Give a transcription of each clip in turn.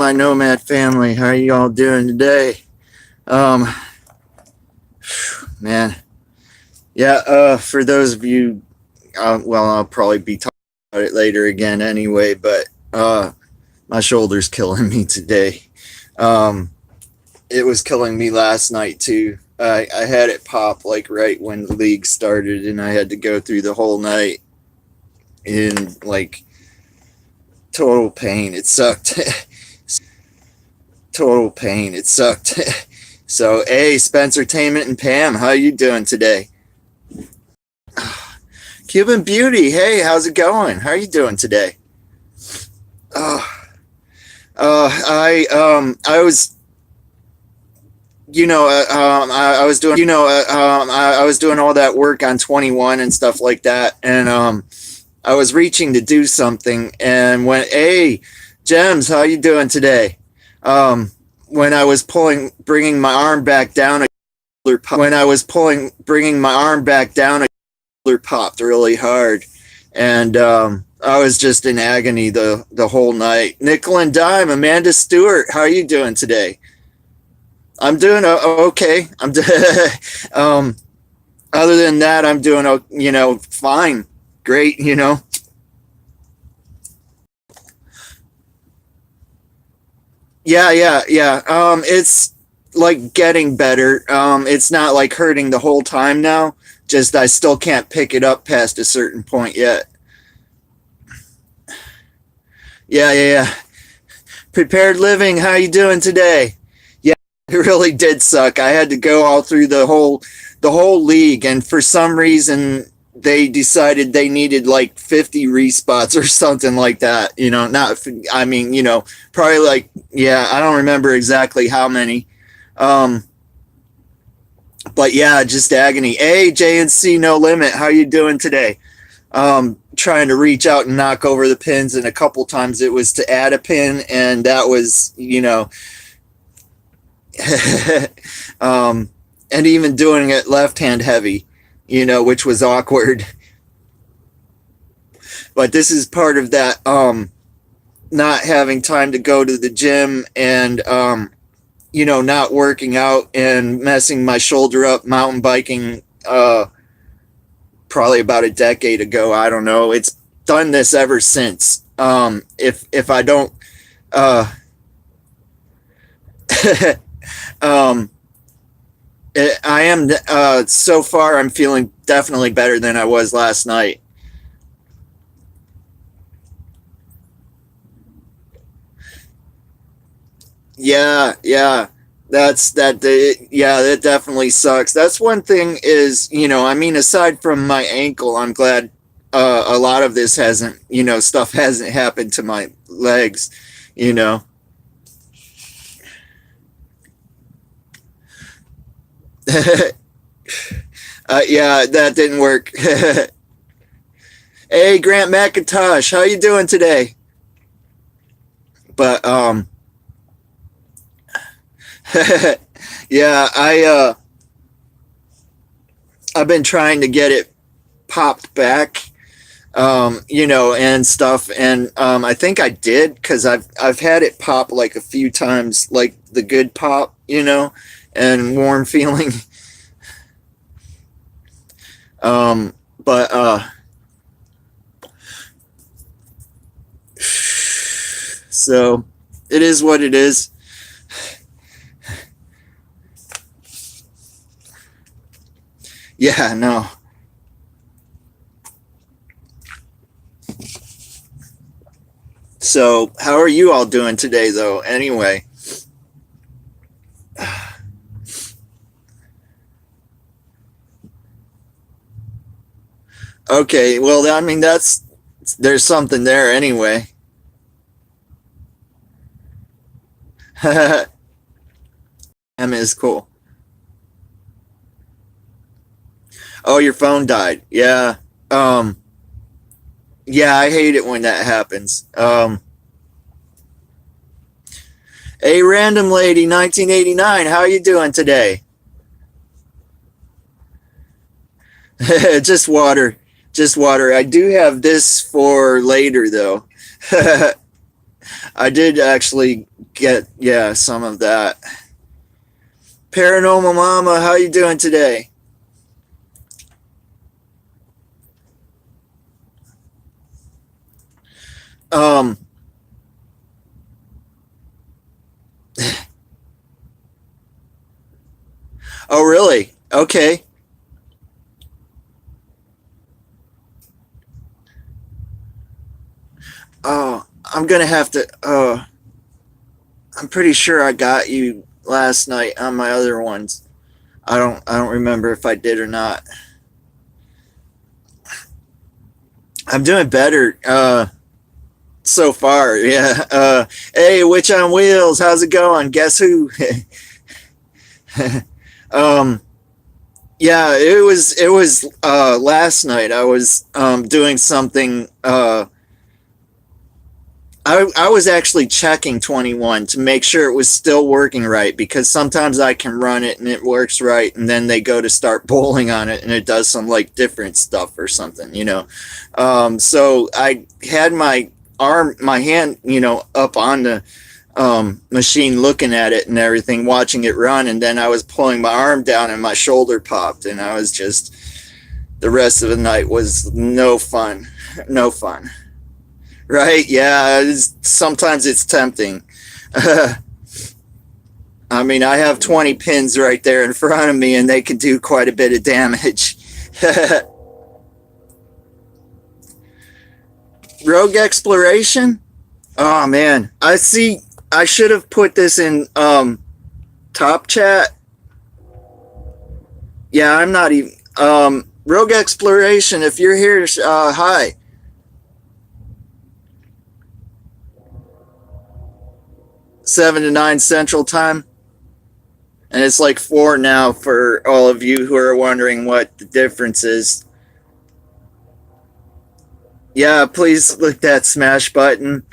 My Nomad family, how are you all doing today? Um, man, yeah. For those of you, well, I'll probably be talking about it later again anyway. But my shoulder's killing me today. Um, it was killing me last night too. I had it pop like right when the league started, and I had to go through the whole night in like total pain. It sucked. Total pain. It sucked. So, hey, Spencertainment and Pam, how you doing today? Cuban Beauty, hey, how's it going? How are you doing today? Uh, I was, I was doing, I was doing all that work on 21 and stuff like that, and I was reaching to do something, and went, hey, Gems, how you doing today? When I was bringing my arm back down, bringing my arm back down, a shoulder popped really hard, and I was just in agony the whole night. Nickel and Dime, Amanda Stewart, how are you doing today? I'm doing okay. Other than that, I'm doing fine, great. Yeah. It's like getting better. It's not like hurting the whole time now. Just I still can't pick it up past a certain point yet. Yeah. Prepared Living, how you doing today? Yeah, it really did suck. I had to go all through the whole league, and for some reason they decided they needed like 50 respots or something like that. Not I mean, probably like, yeah, I don't remember exactly how many. Um but yeah, just agony. Hey, JNC No Limit, how you doing today? Trying to reach out and knock over the pins, and a couple times it was to add a pin, and that was, um, and even doing it left hand heavy, which was awkward. But this is part of that, not having time to go to the gym, and not working out and messing my shoulder up mountain biking. Probably about a decade ago. I don't know. It's done this ever since. If I don't, uh, um, I am so far. I'm feeling definitely better than I was last night. Yeah. Yeah, that definitely sucks. That's one thing is, I mean, aside from my ankle, I'm glad a lot of this hasn't, stuff hasn't happened to my legs, you know. Yeah, that didn't work. Hey, Grant McIntosh, how you doing today? But yeah, I've been trying to get it popped back, and stuff, and I think I did, because I've had it pop like a few times, like the good pop, and warm feeling. But so it is what it is. Yeah, no. So how are you all doing today, though? Anyway. Okay, well, I mean, there's something there anyway. M is cool. Oh, your phone died. Yeah. Um, yeah, I hate it when that happens. A random lady, 1989. How are you doing today? Just water. Just water. I do have this for later, though. I did actually get, yeah, some of that. Paranormal Mama, how you doing today? Um, oh, really? Okay. Oh, I'm gonna have to, I'm pretty sure I got you last night on my other ones. I don't remember if I did or not. I'm doing better, so far, yeah. Hey, Witch on Wheels, how's it going? Guess who? um, yeah, it was last night. I was doing something. I was actually checking 21 to make sure it was still working right, because sometimes I can run it and it works right, and then they go to start bowling on it and it does some like different stuff or something, you know. So I had my hand, you know, up on the machine looking at it and everything, watching it run, and then I was pulling my arm down and my shoulder popped, and I was just, the rest of the night was no fun. No fun. Right? Yeah, sometimes it's tempting. I mean, I have 20 pins right there in front of me, and they can do quite a bit of damage. Rogue Exploration? Oh, man. I see. I should have put this in top chat. Yeah, I'm not even. Rogue Exploration, if you're here, hi. 7 to 9 Central Time. And it's like 4 now for all of you who are wondering what the difference is. Yeah, please click that smash button.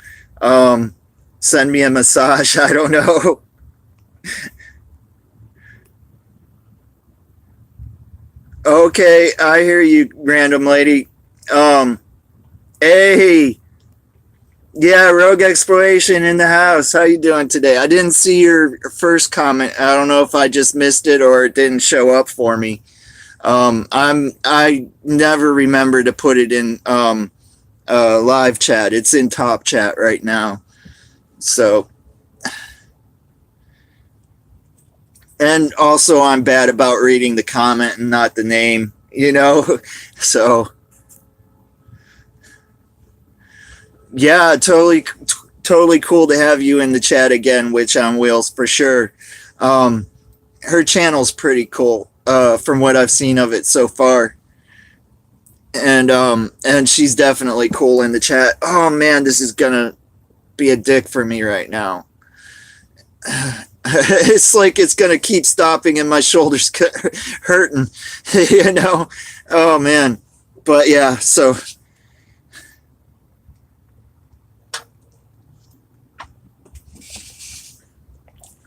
Send me a massage. I don't know. Okay, I hear you, random lady. Hey, yeah, Rogue Exploration in the house. How you doing today? I didn't see your first comment. I don't know if I just missed it or it didn't show up for me. I never remember to put it in live chat. It's in top chat right now. So, and also I'm bad about reading the comment and not the name, you know. So, yeah, totally cool to have you in the chat again, Witch on Wheels, for sure. Her channel's pretty cool, from what I've seen of it so far. And she's definitely cool in the chat. Oh man, this is gonna be a dick for me right now. It's like it's gonna keep stopping and my shoulders hurting, you know. Oh man, but yeah. So,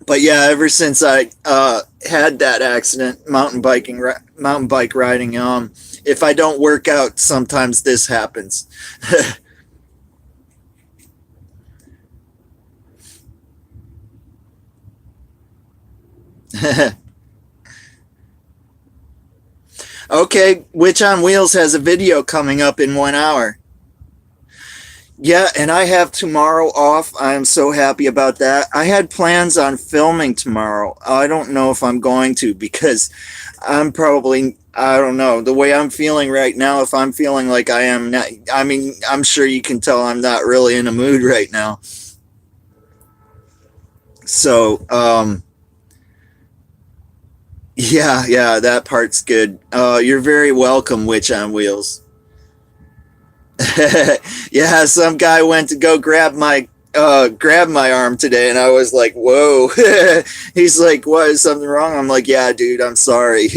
but yeah, ever since I had that accident, mountain bike riding, if I don't work out, sometimes this happens. Okay, Witch on Wheels has a video coming up in 1 hour. Yeah, and I have tomorrow off. I am so happy about that. I had plans on filming tomorrow. I don't know if I'm going to, because I'm probably, I don't know, the way I'm feeling right now, if I'm feeling like I am not, I mean, I'm sure you can tell I'm not really in a mood right now. So, yeah, that part's good. You're very welcome, Witch on Wheels. Yeah, some guy went to go grab my arm today, and I was like, whoa. He's like, what, is something wrong? I'm like, yeah, dude, I'm sorry.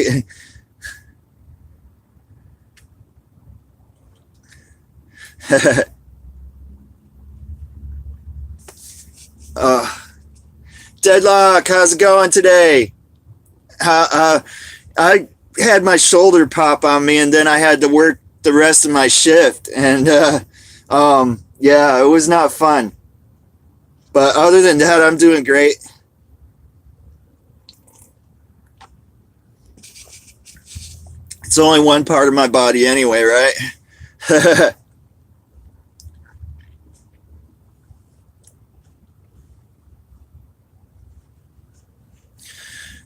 uh, Deadlock, how's it going today? I had my shoulder pop on me, and then I had to work the rest of my shift, and yeah, it was not fun. But other than that, I'm doing great. It's only one part of my body anyway, right?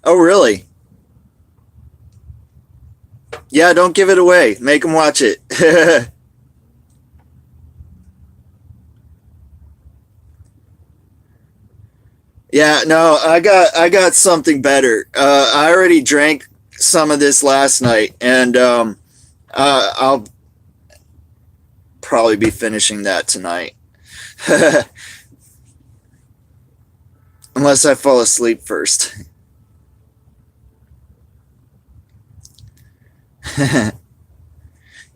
Oh, really? Yeah, don't give it away. Make them watch it. Yeah, no, I got something better. I already drank some of this last night, and I'll probably be finishing that tonight, unless I fall asleep first.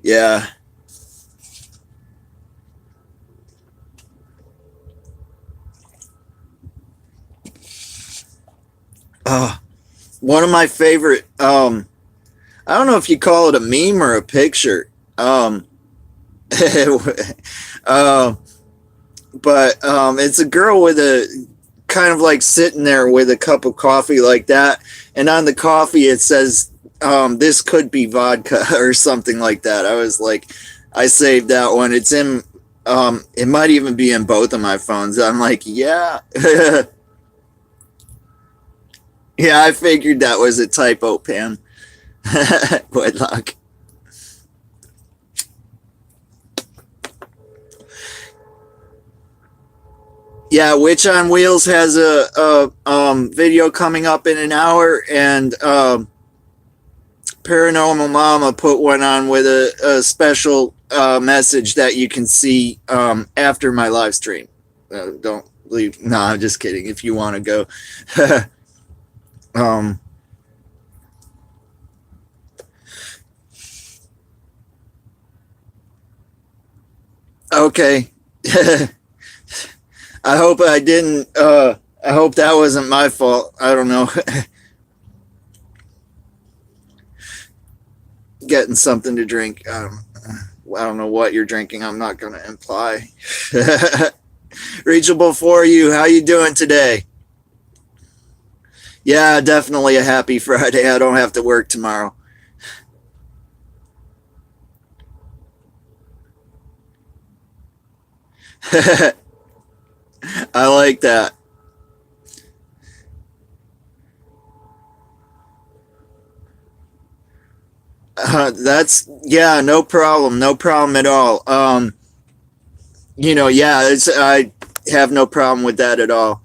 Yeah. Uh, One of my favorite. I don't know if you call it a meme or a picture. uh, but it's a girl with a kind of like sitting there with a cup of coffee like that, and on the coffee it says, "This could be vodka" or something like that. I was like, I saved that one. It's in. It might even be in both of my phones. I'm like, yeah, yeah. I figured that was a typo, Pam. Wedlock. Yeah, Witch on Wheels has a video coming up in an hour, and Paranormal Mama put one on with a special message that you can see after my live stream. Don't leave. No, I'm just kidding. If you want to go, um, okay. I hope I didn't. I hope that wasn't my fault. I don't know. Getting something to drink. I don't know what you're drinking. I'm not going to imply. Reachable for you. How you doing today? Yeah, definitely a happy Friday. I don't have to work tomorrow. I like that. That's yeah, no problem, no problem at all. Yeah, I have no problem with that at all.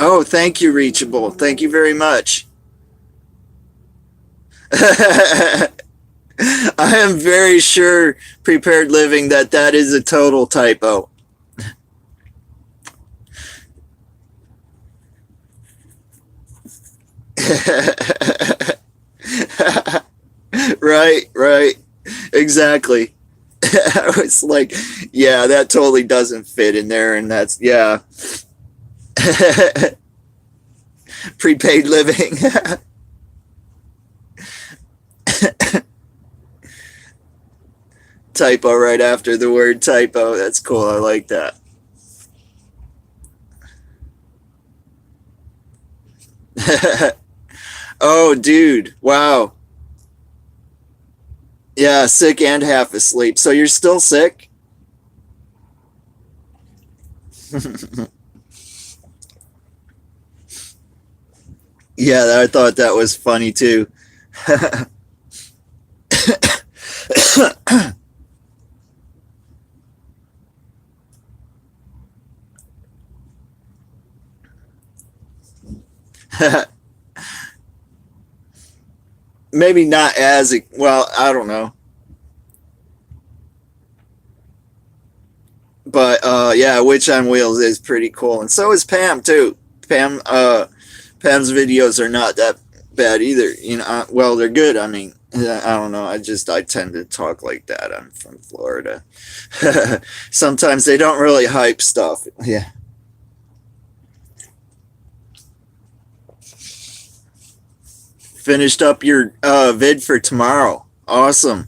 Oh, thank you, Reachable. Thank you very much. I am very sure, Prepared Living, that that is a total typo. Right, right. Exactly. I was like, yeah, that totally doesn't fit in there. And that's, yeah. Prepaid living. Typo right after the word typo. That's cool. I like that. Oh, dude. Wow. Yeah, sick and half asleep. So you're still sick? Yeah, I thought that was funny too. Maybe not as well, I don't know. But yeah, Witch on Wheels is pretty cool. And so is Pam too. Pam's videos are not that bad either. Well, they're good. I mean, Yeah, I don't know. I tend to talk like that. I'm from Florida. Sometimes they don't really hype stuff. Yeah. Finished up your vid for tomorrow. Awesome.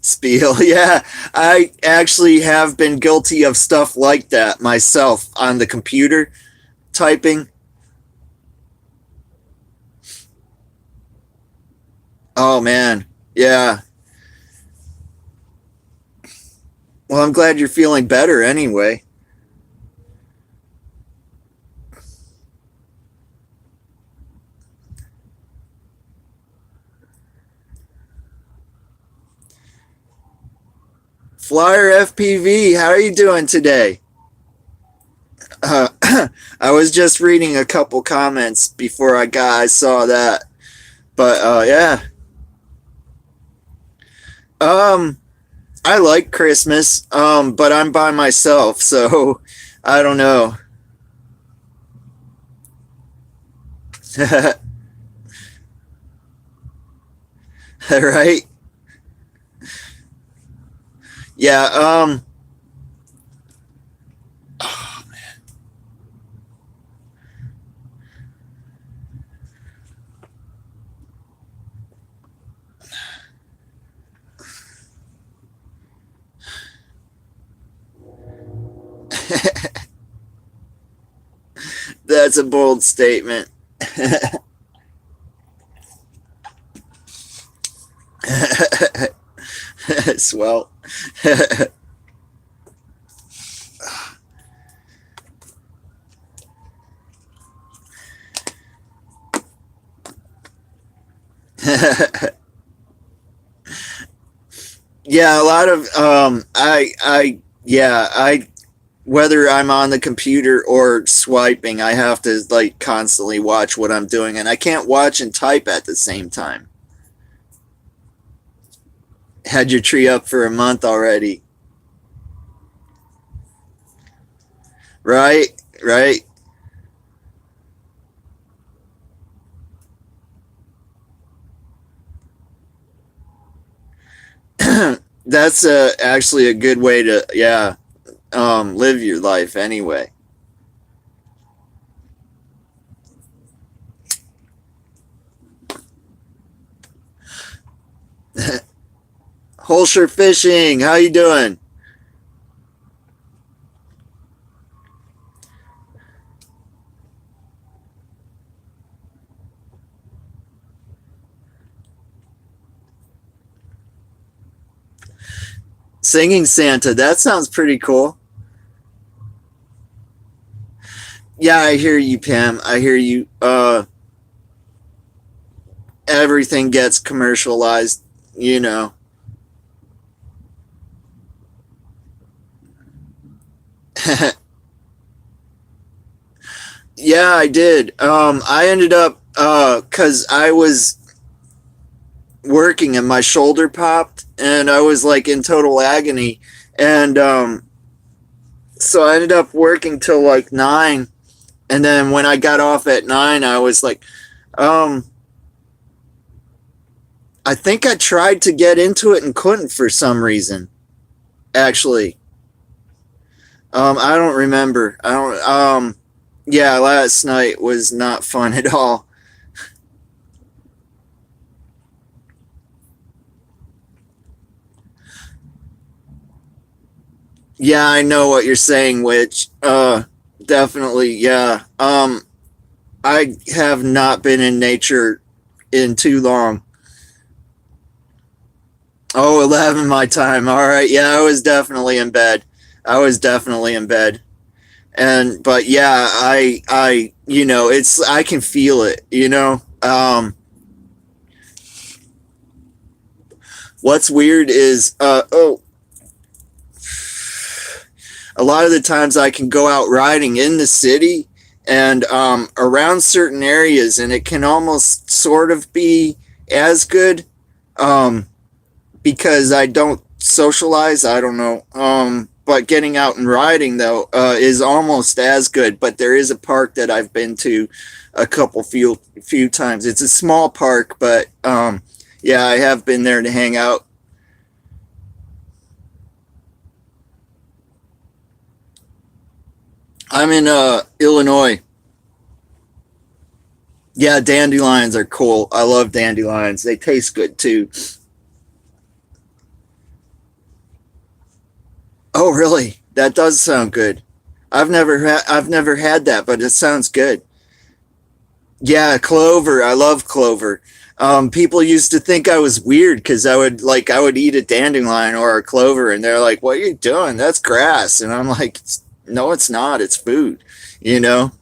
Spiel. Yeah, I actually have been guilty of stuff like that myself on the computer typing. Oh man. Yeah. Well, I'm glad you're feeling better anyway. Flyer FPV, how are you doing today? Uh, I was just reading a couple comments before I saw that. But yeah. Um I like Christmas, but I'm by myself, so I don't know. Right? Yeah, that's a bold statement. Swell. Yeah, a lot of I whether I'm on the computer or swiping, I have to like constantly watch what I'm doing, and I can't watch and type at the same time. Had your tree up for a month already. Right? Right? That's actually a good way to, yeah, live your life anyway. Holscher Fishing, how you doing? Singing Santa, that sounds pretty cool. Yeah, I hear you, Pam. I hear you. Everything gets commercialized, you know. Yeah, I did. I ended up cuz I was working and my shoulder popped and I was like in total agony, and so I ended up working till like 9, and then when I got off at 9 I was like, um I think I tried to get into it and couldn't for some reason. Actually, I don't remember. I don't. Yeah, last night was not fun at all. Yeah, I know what you're saying. Which, definitely, yeah. I have not been in nature in too long. Oh, 11 my time. All right. Yeah, I was definitely in bed. I was definitely in bed. And but yeah, it's I can feel it. What's weird is a lot of the times I can go out riding in the city and around certain areas, and it can almost sort of be as good, um because I don't socialize. I don't know. But getting out and riding though is almost as good. But there is a park that I've been to a few times. It's a small park, but yeah, I have been there to hang out. I'm in Illinois. Yeah, dandelions are cool. I love dandelions. They taste good too. Oh, really? That does sound good. I've never had that, but it sounds good. Yeah, clover. I love clover. People used to think I was weird because I would eat a dandelion or a clover, and they're like, "What are you doing? That's grass." And I'm like, "No, it's not. It's food." You know?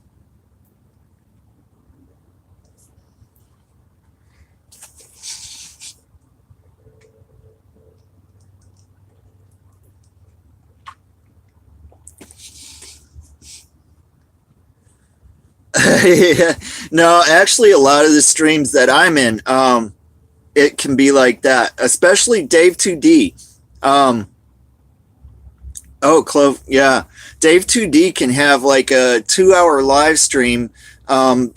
Yeah. No, actually, a lot of the streams that I'm in, it can be like that, especially Dave 2D. Um, oh, Clove, yeah. Dave 2D can have like a 2 hour live stream,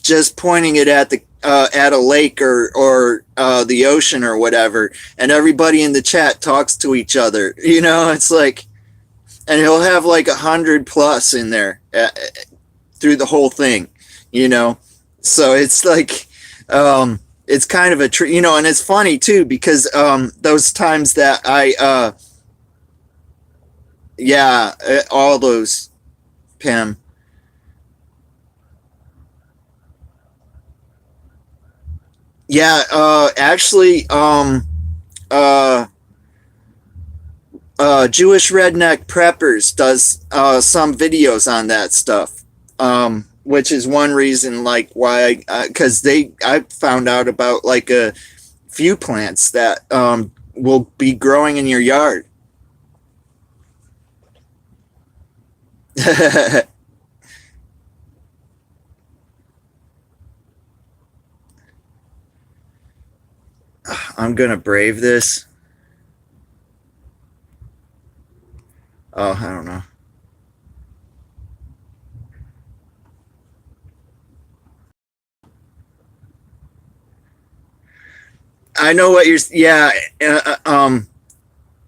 just pointing it at a lake or the ocean or whatever, and everybody in the chat talks to each other. You know, it's like, and he'll have like 100 plus in there through the whole thing. You know, so it's like, it's kind of a treat, you know, and it's funny too because those times that yeah, all those Pam. Yeah, actually, uh, Jewish Redneck Preppers does some videos on that stuff, which is one reason like why because I found out about like a few plants that will be growing in your yard. I'm gonna brave this. Oh, I don't know. I know what you're. Yeah,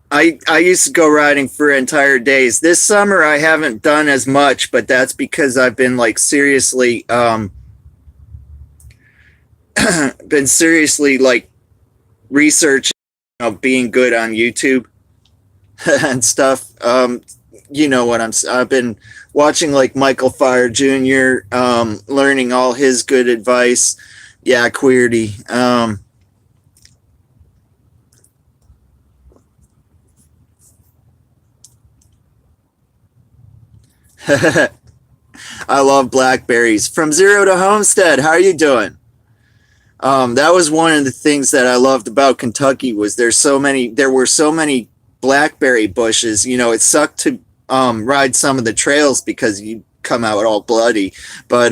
I used to go riding for entire days. This summer I haven't done as much, but that's because I've been like seriously been seriously like researching, being good on YouTube and stuff. You know what I've been watching like Michael Fire Jr. Learning all his good advice. Yeah, Queerty. I love blackberries. From Zero to Homestead, how are you doing? That was one of the things that I loved about Kentucky was there were so many blackberry bushes. You know, it sucked to ride some of the trails because you come out all bloody, but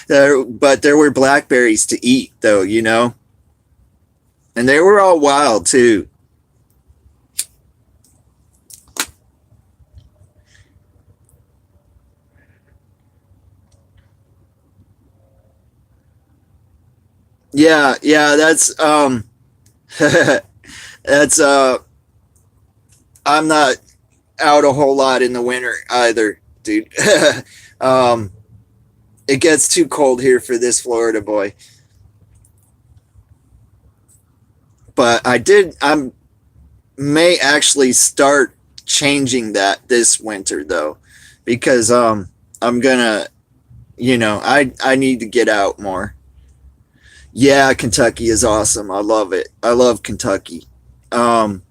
there were blackberries to eat though, you know, and they were all wild too. Yeah, yeah, that's I'm not out a whole lot in the winter either, dude. um, it gets too cold here for this Florida boy. But I may actually start changing that this winter though, because I'm gonna, I need to get out more. Yeah, Kentucky is awesome. I love it. I love Kentucky. Um,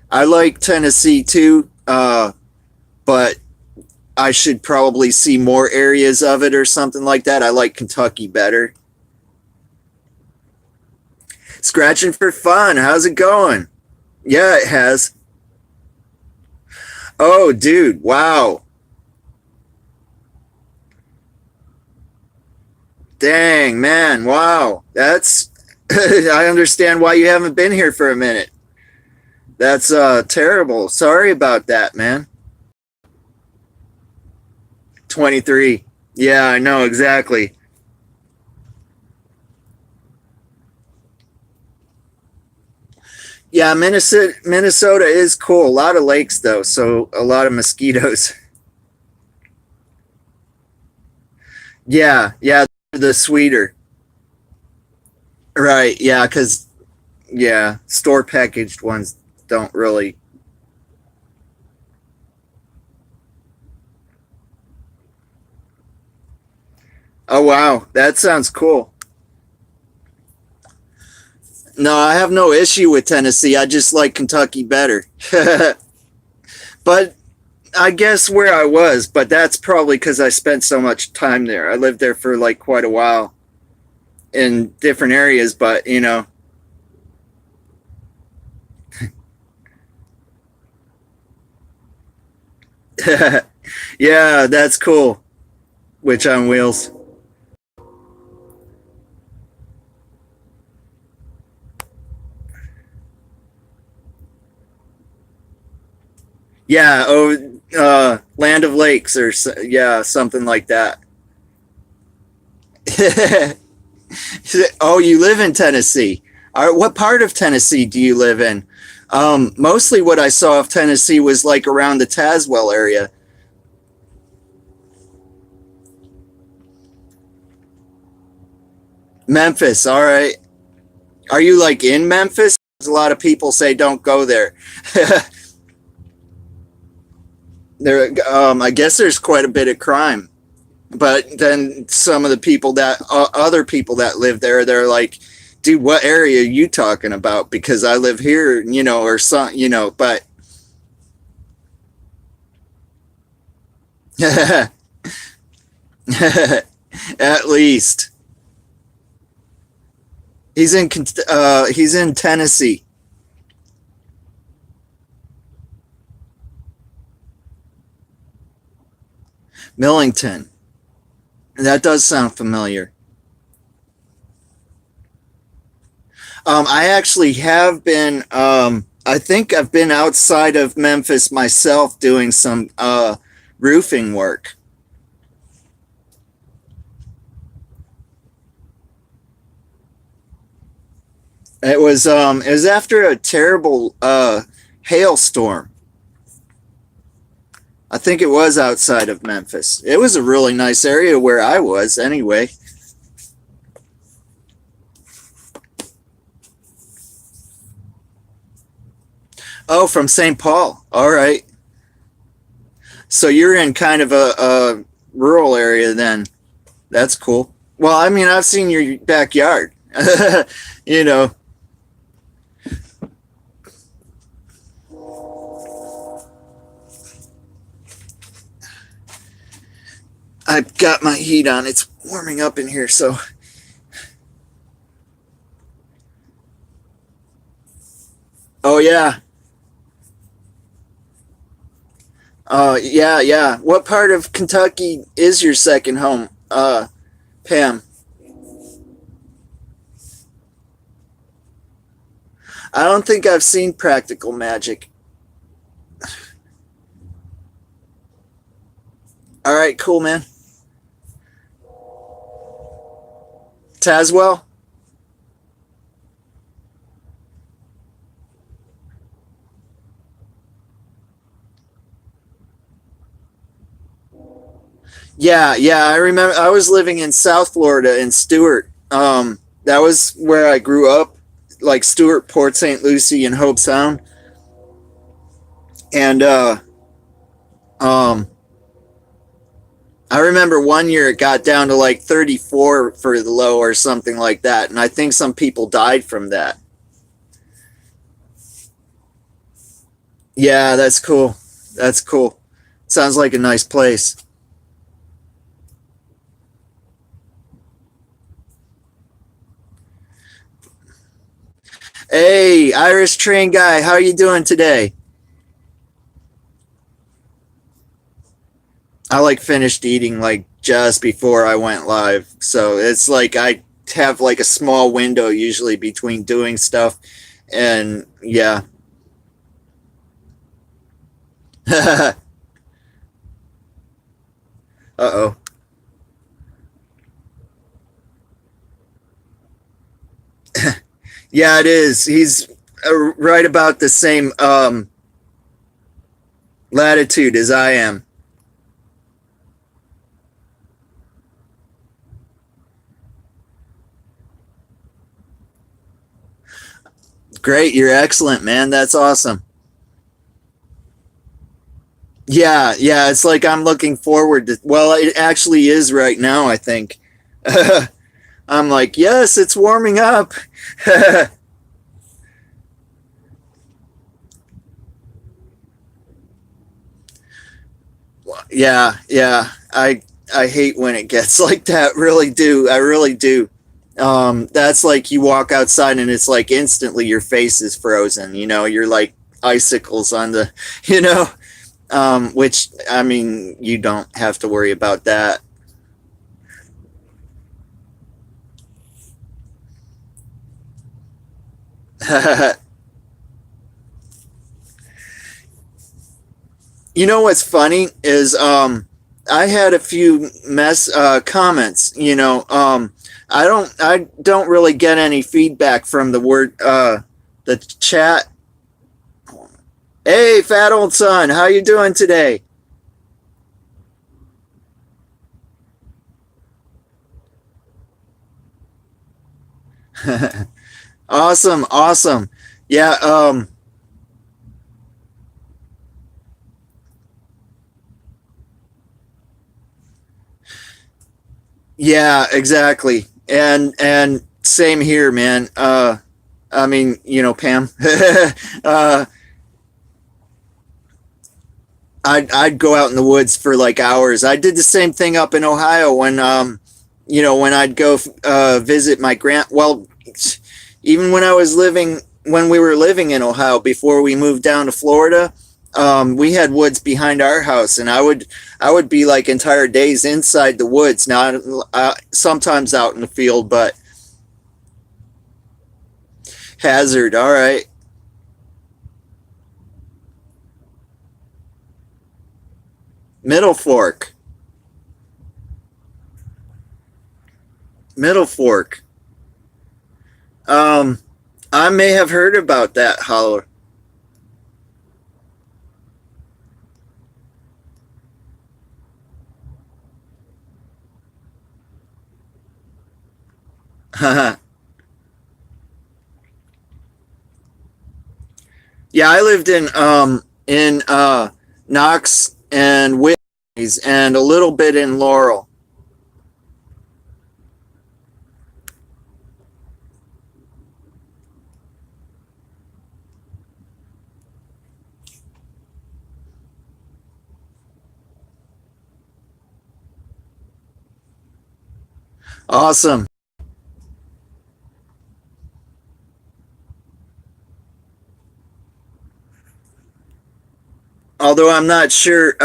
I like Tennessee too, but I should probably see more areas of it or something like that. I like Kentucky better. Scratching for fun. How's it going? Yeah, it has. Oh, dude. Wow. Dang, man. Wow. That's. I understand why you haven't been here for a minute. That's terrible. Sorry about that, man. 23. Yeah, I know exactly. Yeah, Minnesota is cool. A lot of lakes though, so a lot of mosquitoes. Yeah, yeah, the sweeter. Right. Yeah, cuz yeah, store packaged ones don't really. Oh wow, that sounds cool. No, I have no issue with Tennessee. I just like Kentucky better. But I guess where I was, but that's probably because I spent so much time there. I lived there for like quite a while in different areas, but you know, yeah, that's cool. Which on wheels. Yeah, oh, Land of Lakes or yeah, something like that. Oh, you live in Tennessee. All right, what part of Tennessee do you live in? Mostly what I saw of Tennessee was like around the Tazewell area. Memphis, all right. Are you like in Memphis? A lot of people say don't go there. There, I guess there's quite a bit of crime. But then some of the people that other people that live there, they're like, "Dude, what area are you talking about?" Because I live here, you know, or some, you know. But at least he's in Tennessee, Millington. That does sound familiar. I actually have been. I think I've been outside of Memphis myself doing some roofing work. It was after a terrible hailstorm. I think it was outside of Memphis. It was a really nice area where I was anyway. Oh, from St. Paul. All right. So you're in kind of a rural area then. That's cool. Well, I mean, I've seen your backyard. You know, I've got my heat on. It's warming up in here, so oh yeah. Yeah, yeah. What part of Kentucky is your second home? Pam. I don't think I've seen Practical Magic. All right, cool, man. Tazwell? Yeah, yeah. I remember I was living in South Florida in Stewart. That was where I grew up, like Stewart, Port St. Lucie, and Hobe Sound. And um, I remember one year it got down to like 34 for the low or something like that. And I think some people died from that. Yeah, that's cool. That's cool. Sounds like a nice place. Hey, Irish train guy, how are you doing today? I like finished eating like just before I went live. So it's like I have like a small window usually between doing stuff and yeah. Uh-oh. Yeah, it is. He's right about the same latitude as I am. Great, you're excellent, man. That's awesome. Yeah, yeah, it's like I'm looking forward to, well, it actually is right now, I think. I'm like, yes, it's warming up. Yeah, yeah. I hate when it gets like that. Really do. I really do. That's like you walk outside and it's like instantly your face is frozen. You know, you're like icicles on the, you know, which I mean, you don't have to worry about that. You know what's funny is I had a few mess comments, you know. I don't really get any feedback from the chat. Hey, fat old son, how you doing today? Awesome, awesome. Yeah, yeah, exactly. And same here, man. I mean, you know, Pam. uh I'd go out in the woods for like hours. I did the same thing up in Ohio when you know, when I'd go visit my well, even when I was living when we were living in Ohio before we moved down to Florida, we had woods behind our house, and I would be like entire days inside the woods, not sometimes out in the field, but hazard. All right, Middle Fork, Middle Fork. Um, I may have heard about that holler. Yeah, I lived in Knox and Whitney's and a little bit in Laurel. Awesome. Although I'm not sure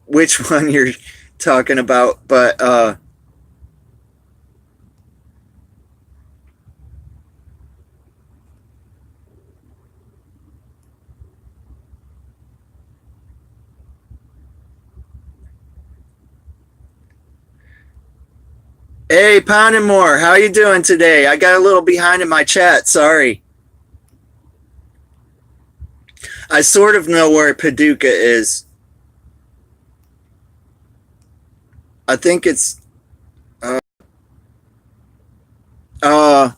which one you're talking about, but hey, Poundamore, how you doing today? I got a little behind in my chat. Sorry. I sort of know where Paducah is. I think it's uh, uh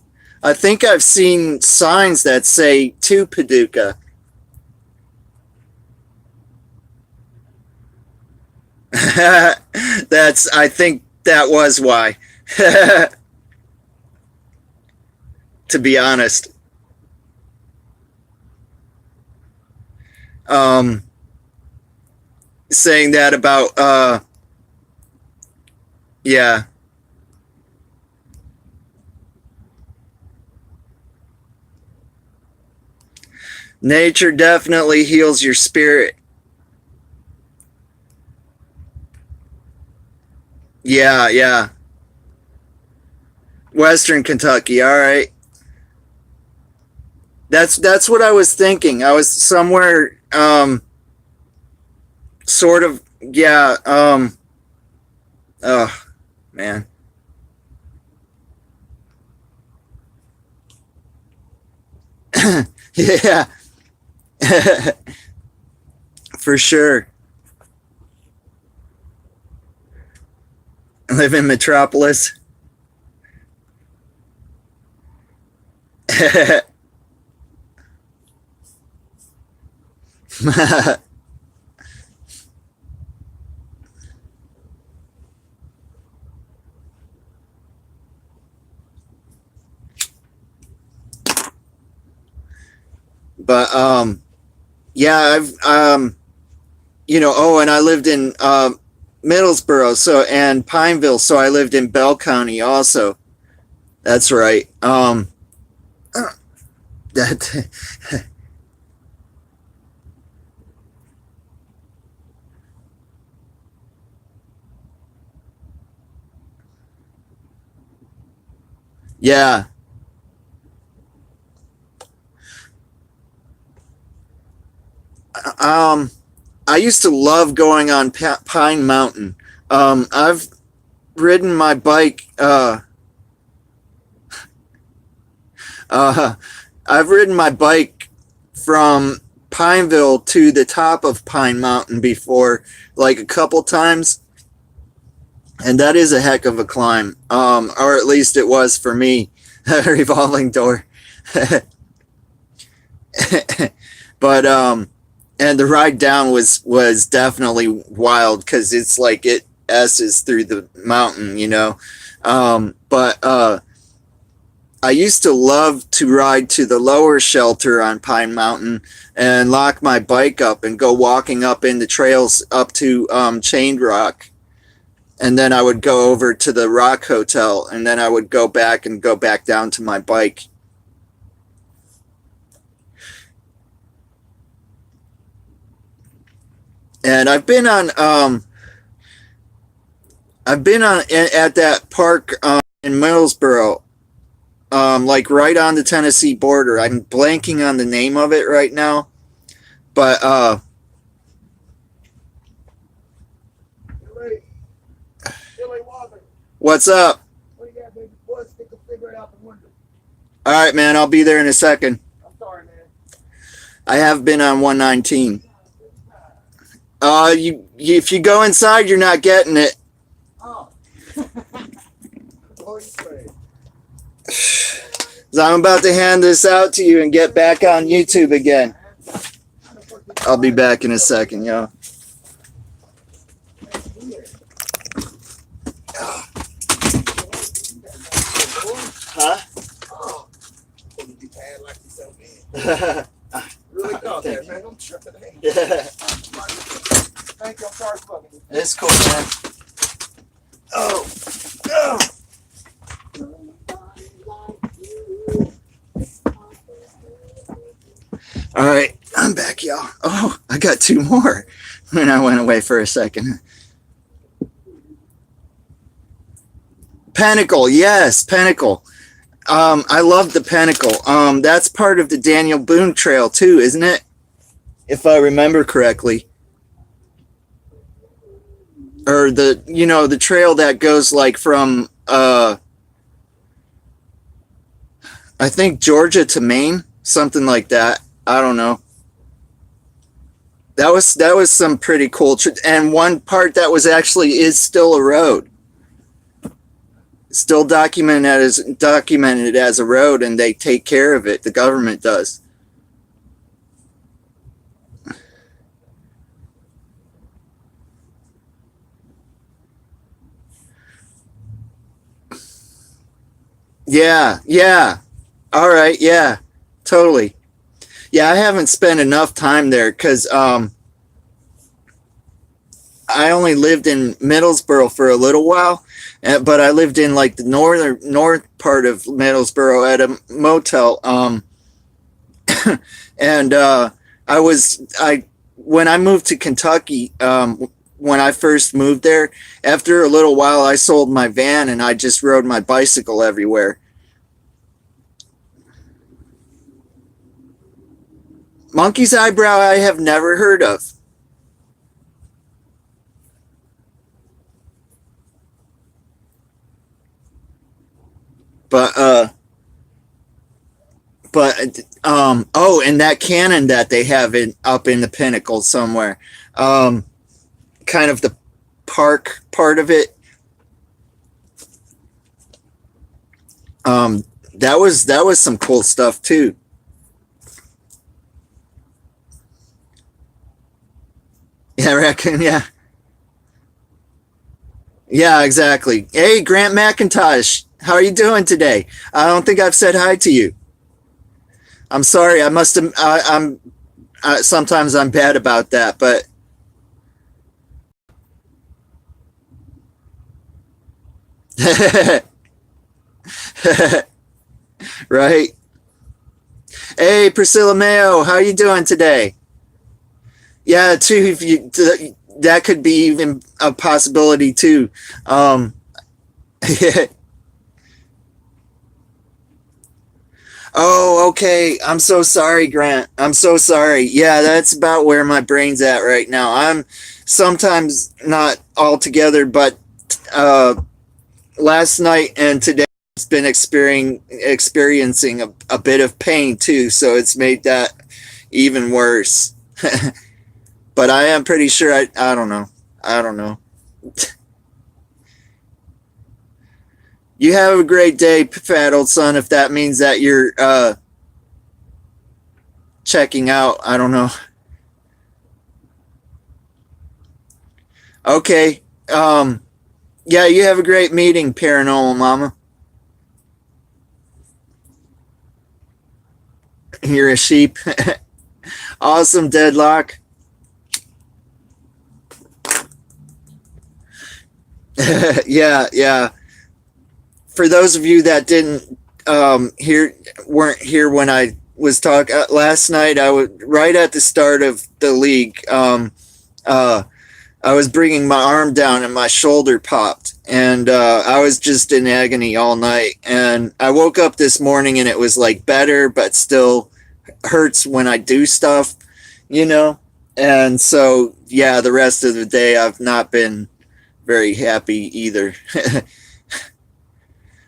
I think I've seen signs that say to Paducah. That's I think that was why. To be honest. Um saying that about yeah. Nature definitely heals your spirit. Yeah, yeah. Western Kentucky. All right. That's what I was thinking. I was somewhere. Sort of, yeah. Oh man. Yeah. For sure. I live in Metropolis. But yeah, I've and I lived in Middlesboro, so and Pineville, so I lived in Bell County also. That's right. That yeah. Um I used to love going on Pine Mountain. I've ridden my bike uh I've ridden my bike from Pineville to the top of Pine Mountain before, like a couple times, and that is a heck of a climb. Or at least it was for me. Revolving door. But and the ride down was definitely wild because it's like it S's through the mountain. But I used to love to ride to the lower shelter on Pine Mountain and lock my bike up and go walking up in the trails up to Chained Rock. And then I would go over to the Rock Hotel, and then I would go back and go back down to my bike. And I've been on at that park in Middlesboro, like right on the Tennessee border. I'm blanking on the name of it right now, but what's up? All right, man. I'll be there in a second. I have been on 119. If you go inside, you're not getting it. So I'm about to hand this out to you and get back on YouTube again. I'll be back in a second, y'all. Huh? Really caught that, man. I'm tripping. Yeah. Thank you. I'm sorry for fucking. It's cool, man. Oh. Oh. All right, I'm back, y'all. Oh, I got two more when I went away for a second. Pinnacle, yes, Pinnacle. I love the Pinnacle. That's part of the Daniel Boone Trail too, isn't it? If I remember correctly. Or the trail that goes like from I think Georgia to Maine, something like that. I don't know. That was some pretty cool and one part that was actually is still a road. Still documented as a road, and they take care of it. The government does. Yeah. All right, yeah. Totally. Yeah, I haven't spent enough time there because I only lived in Middlesboro for a little while, but I lived in like the north part of Middlesboro at a motel. And I when I moved to Kentucky, when I first moved there, after a little while, I sold my van and I just rode my bicycle everywhere. Monkey's eyebrow I have never heard of. But oh, and that cannon that they have up in the pinnacle somewhere. Um Kind of the park part of it. That was some cool stuff too. Yeah, I reckon, yeah. Yeah, exactly. Hey, Grant McIntosh, how are you doing today? I don't think I've said hi to you. I'm sorry. I must have. I'm. Sometimes I'm bad about that, but right. Hey, Priscilla Mayo, how you doing today? Yeah, too. If you that could be even a possibility too. Um, oh, okay. I'm so sorry, Grant. I'm so sorry. Yeah, that's about where my brain's at right now. I'm sometimes not all together, but uh, last night and today has been experiencing a bit of pain too, so it's made that even worse. But I am pretty sure I don't know. I don't know. You have a great day, fat old son, if that means that you're checking out. I don't know. Okay. Yeah, you have a great meeting, Paranormal Mama. You're a sheep. Awesome, Deadlock. Yeah, yeah. For those of you that didn't hear weren't here when I was talking last night, I was right at the start of the league. Uh, I was bringing my arm down and my shoulder popped, and I was just in agony all night. And I woke up this morning and it was like better, but still hurts when I do stuff, you know. And so yeah, the rest of the day I've not been very happy either.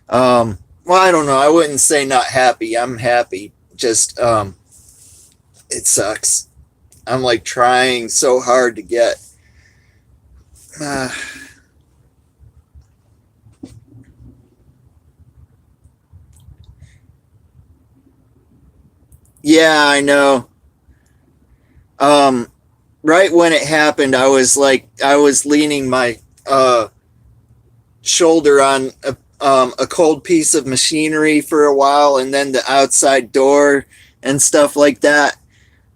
Well, I don't know. I wouldn't say not happy. I'm happy. Just it sucks. I'm like trying so hard to get. Uh, yeah, I know. Um, right when it happened, I was leaning my shoulder on a cold piece of machinery for a while, and then the outside door and stuff like that.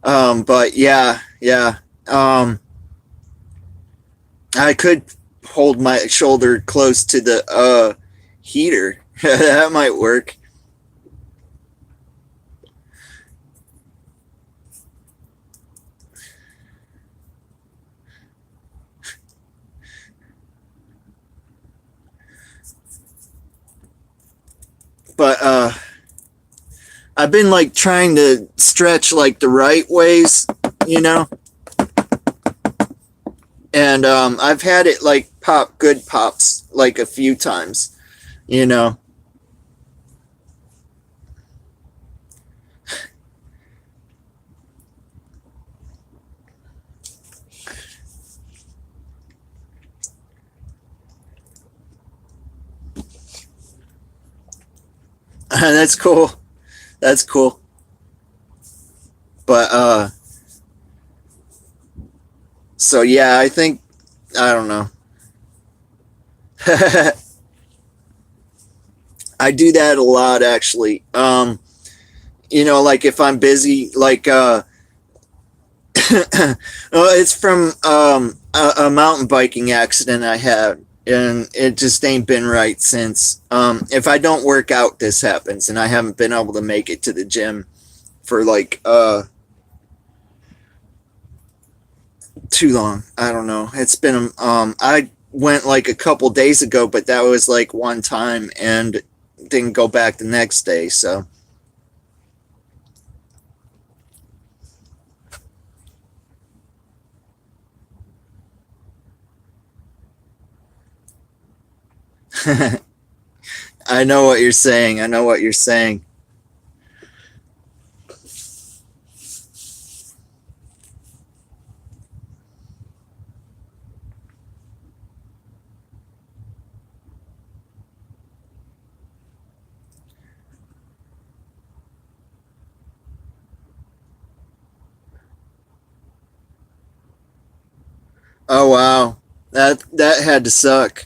But yeah, yeah. I could hold my shoulder close to the heater. That might work. But I've been like trying to stretch like the right ways, you know, and I've had it like pop good pops like a few times, you know. That's cool. That's cool. But so yeah, I think I don't know. I do that a lot actually. You know, like if I'm busy, like well, it's from a mountain biking accident I had, and it just ain't been right since. If I don't work out, this happens, and I haven't been able to make it to the gym for like too long. I don't know. It's been I went like a couple days ago, but that was like one time, and didn't go back the next day. So I know what you're saying. I know what you're saying. Oh wow. That had to suck.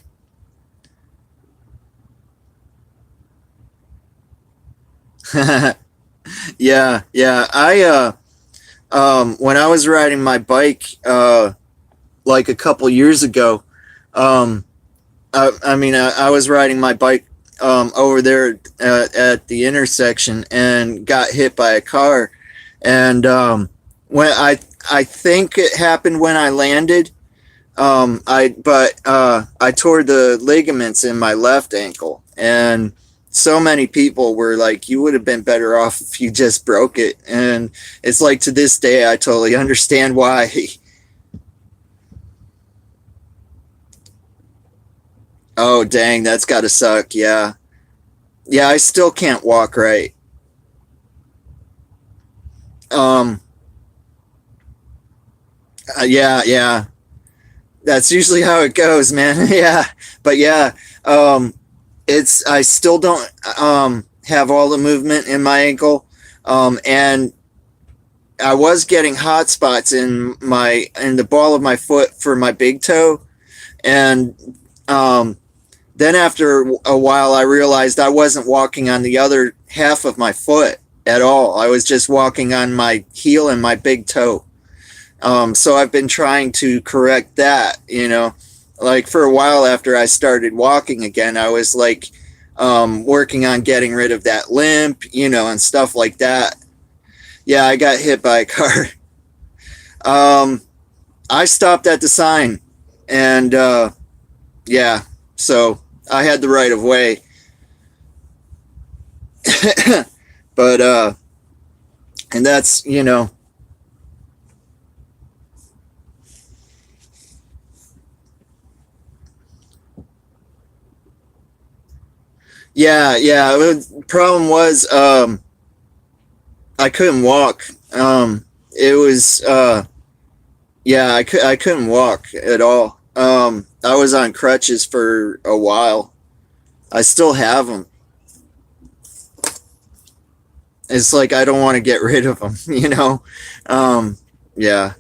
Yeah, yeah. When I was riding my bike like a couple years ago, um I was riding my bike over there at the intersection and got hit by a car. And when I think it happened when I landed. I tore the ligaments in my left ankle, and so many people were like, "You would have been better off if you just broke it." And it's like to this day, I totally understand why. Oh dang, that's got to suck. Yeah, yeah. I still can't walk right. Um, yeah, yeah. That's usually how it goes, man. Yeah, but yeah. Um, it's I still don't have all the movement in my ankle, and I was getting hot spots in the ball of my foot for my big toe, and um, then after a while, I realized I wasn't walking on the other half of my foot at all. I was just walking on my heel and my big toe. So I've been trying to correct that, like for a while after I started walking again, I was like working on getting rid of that limp, and stuff like that. Yeah, I got hit by a car. Um, I stopped at the sign, and yeah, so I had the right of way. But and that's yeah, yeah. The problem was I couldn't walk. It was yeah, I couldn't walk at all. I was on crutches for a while. I still have them. It's like I don't want to get rid of them, Um, yeah.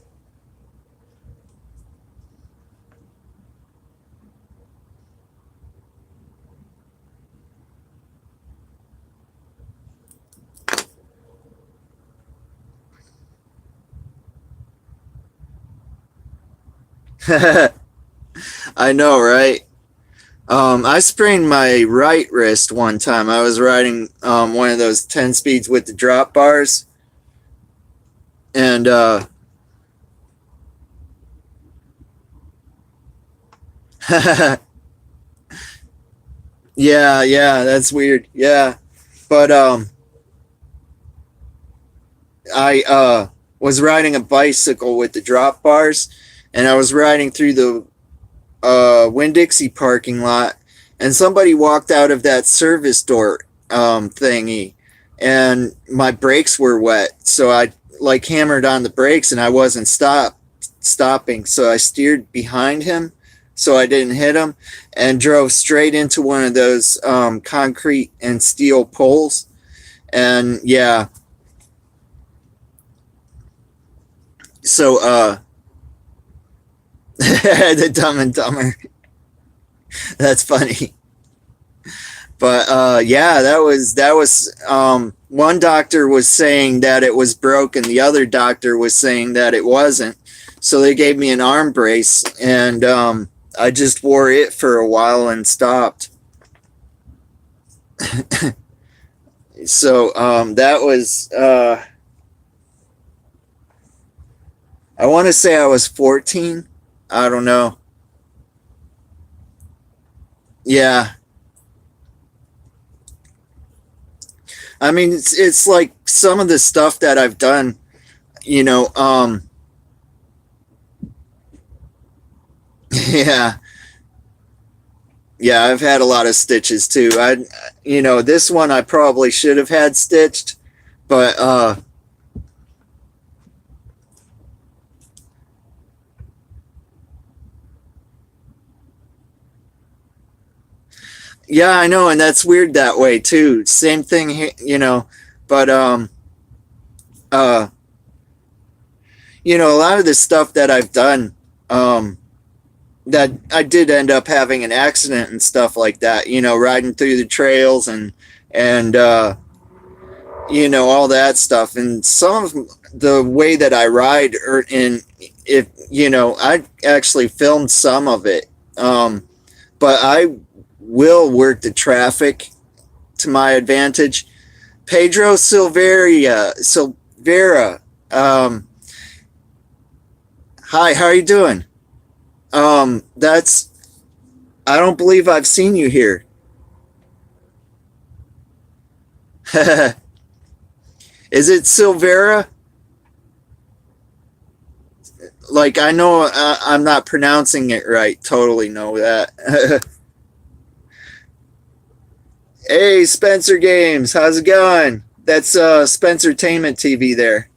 I know, right? I sprained my right wrist one time. I was riding one of those 10 speeds with the drop bars, and yeah, yeah, that's weird. Yeah, but I was riding a bicycle with the drop bars, and I was riding through the Winn-Dixie parking lot, and somebody walked out of that service door thingy, and my brakes were wet, so I like hammered on the brakes, and I wasn't stopping, so I steered behind him, so I didn't hit him, and drove straight into one of those concrete and steel poles, and yeah, so the Dumb and Dumber. That's funny. But yeah, that was one doctor was saying that it was broken, the other doctor was saying that it wasn't. So they gave me an arm brace, and I just wore it for a while and stopped. So that was I want to say I was 14. I don't know. Yeah. I mean, it's like some of the stuff that I've done, you know, yeah, Yeah, I've had a lot of stitches too. This one I probably should have had stitched, but yeah, I know, and that's weird that way too. Same thing here. But uh, a lot of the stuff that I've done, that I did end up having an accident and stuff like that. Riding through the trails and all that stuff. And some of the way that I ride, or in if I actually filmed some of it. But I will work the traffic to my advantage. Pedro Silvera. Hi, how are you doing? That's I don't believe I've seen you here. Is it Silvera? Like, I know I'm not pronouncing it right. Totally know that. Hey, Spencer Games, how's it going? That's Spencertainment TV there.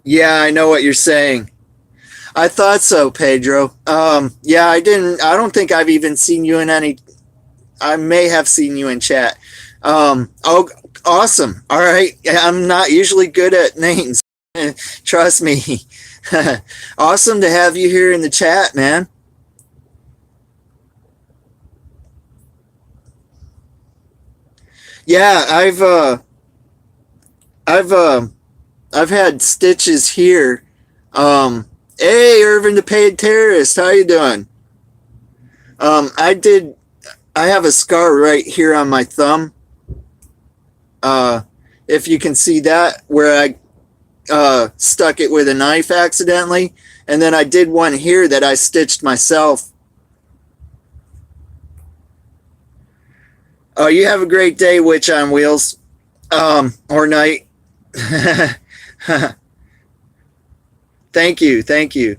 Yeah, I know what you're saying. I thought so, Pedro. Yeah, I don't think I've even seen you in any. I may have seen you in chat. Oh, awesome. All right. I'm not usually good at names. Trust me. Awesome to have you here in the chat, man. Yeah, I've I've had stitches here. Hey, Irvin the Paid Terrorist, how you doing? I did. I have a scar right here on my thumb. Uh, if you can see that, where I stuck it with a knife accidentally, and then I did one here that I stitched myself. Oh, you have a great day, Witch on Wheels, or night. Thank you, thank you.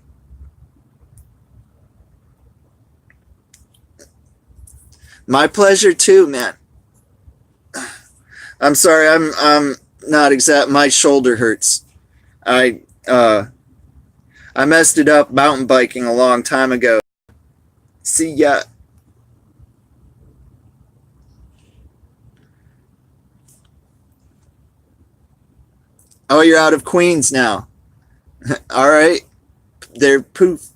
My pleasure too, man. I'm sorry, I'm not exact. My shoulder hurts. I I messed it up mountain biking a long time ago. See ya. Oh, you're out of Queens now. All right. They're poof.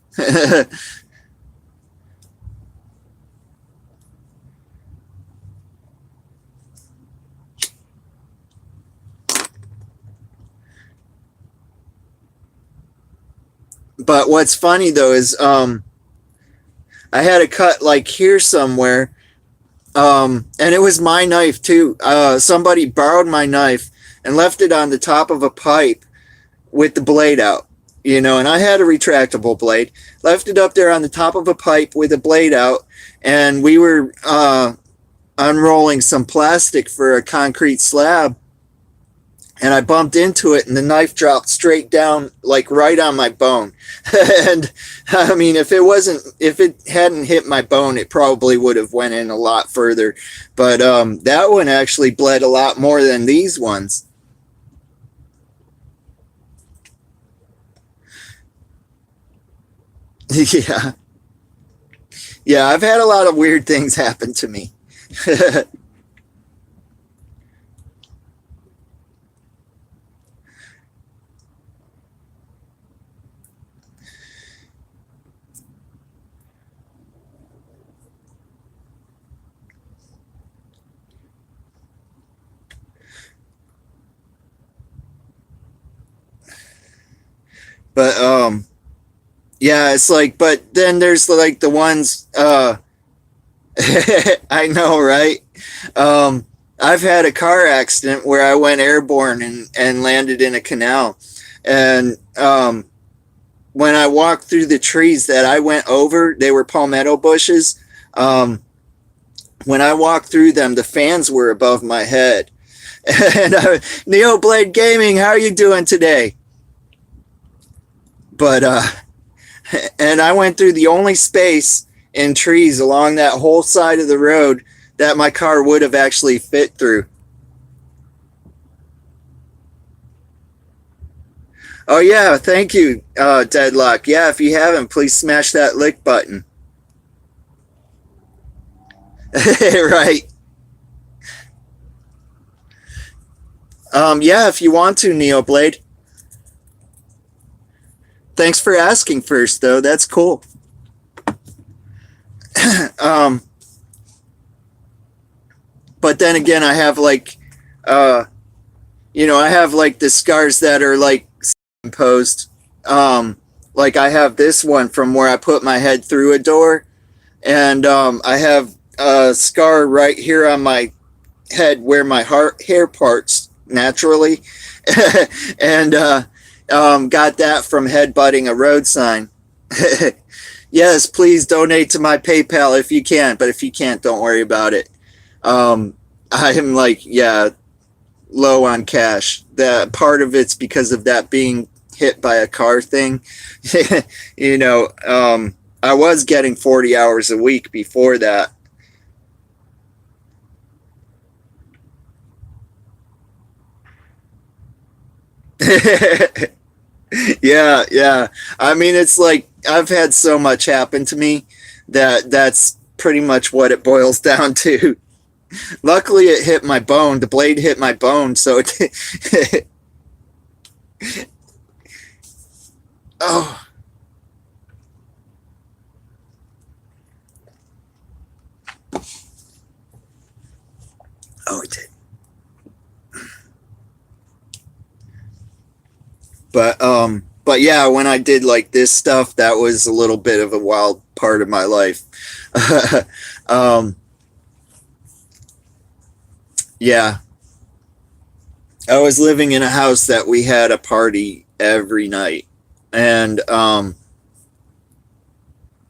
But what's funny though is I had a cut like here somewhere. And it was my knife too. Somebody borrowed my knife and left it on the top of a pipe with the blade out. And I had a retractable blade. Left it up there on the top of a pipe with a blade out, and we were unrolling some plastic for a concrete slab, and I bumped into it, and the knife dropped straight down, like right on my bone. And I mean, if it hadn't hit my bone, it probably would have went in a lot further. But that one actually bled a lot more than these ones. Yeah, yeah, I've had a lot of weird things happen to me. But yeah, it's like, but then there's like the ones I know, right? I've had a car accident where I went airborne and landed in a canal. And when I walked through the trees that I went over, they were palmetto bushes. Um, when I walked through them, the fans were above my head. And Neoblade Gaming, how are you doing today? But and I went through the only space in trees along that whole side of the road that my car would have actually fit through. Oh yeah, thank you, Deadlock. Yeah, if you haven't, please smash that like button. Right. Yeah, if you want to, Neoblade. Thanks for asking first, though. That's cool. um, but then again, I have like, I have like the scars that are like imposed. Like I have this one from where I put my head through a door, and I have a scar right here on my head where my hair parts naturally, and got that from headbutting a road sign. Yes, please donate to my PayPal if you can, but if you can't, don't worry about it. I am like, yeah, low on cash. That part of it's because of that being hit by a car thing. you know, I was getting 40 hours a week before that. Yeah, yeah. I mean, it's like I've had so much happen to me that that's pretty much what it boils down to. Luckily, it hit my bone. The blade hit my bone, so it. Oh, oh, it did. But yeah, when I did like this stuff, that was a little bit of a wild part of my life. um, yeah, I was living in a house that we had a party every night, and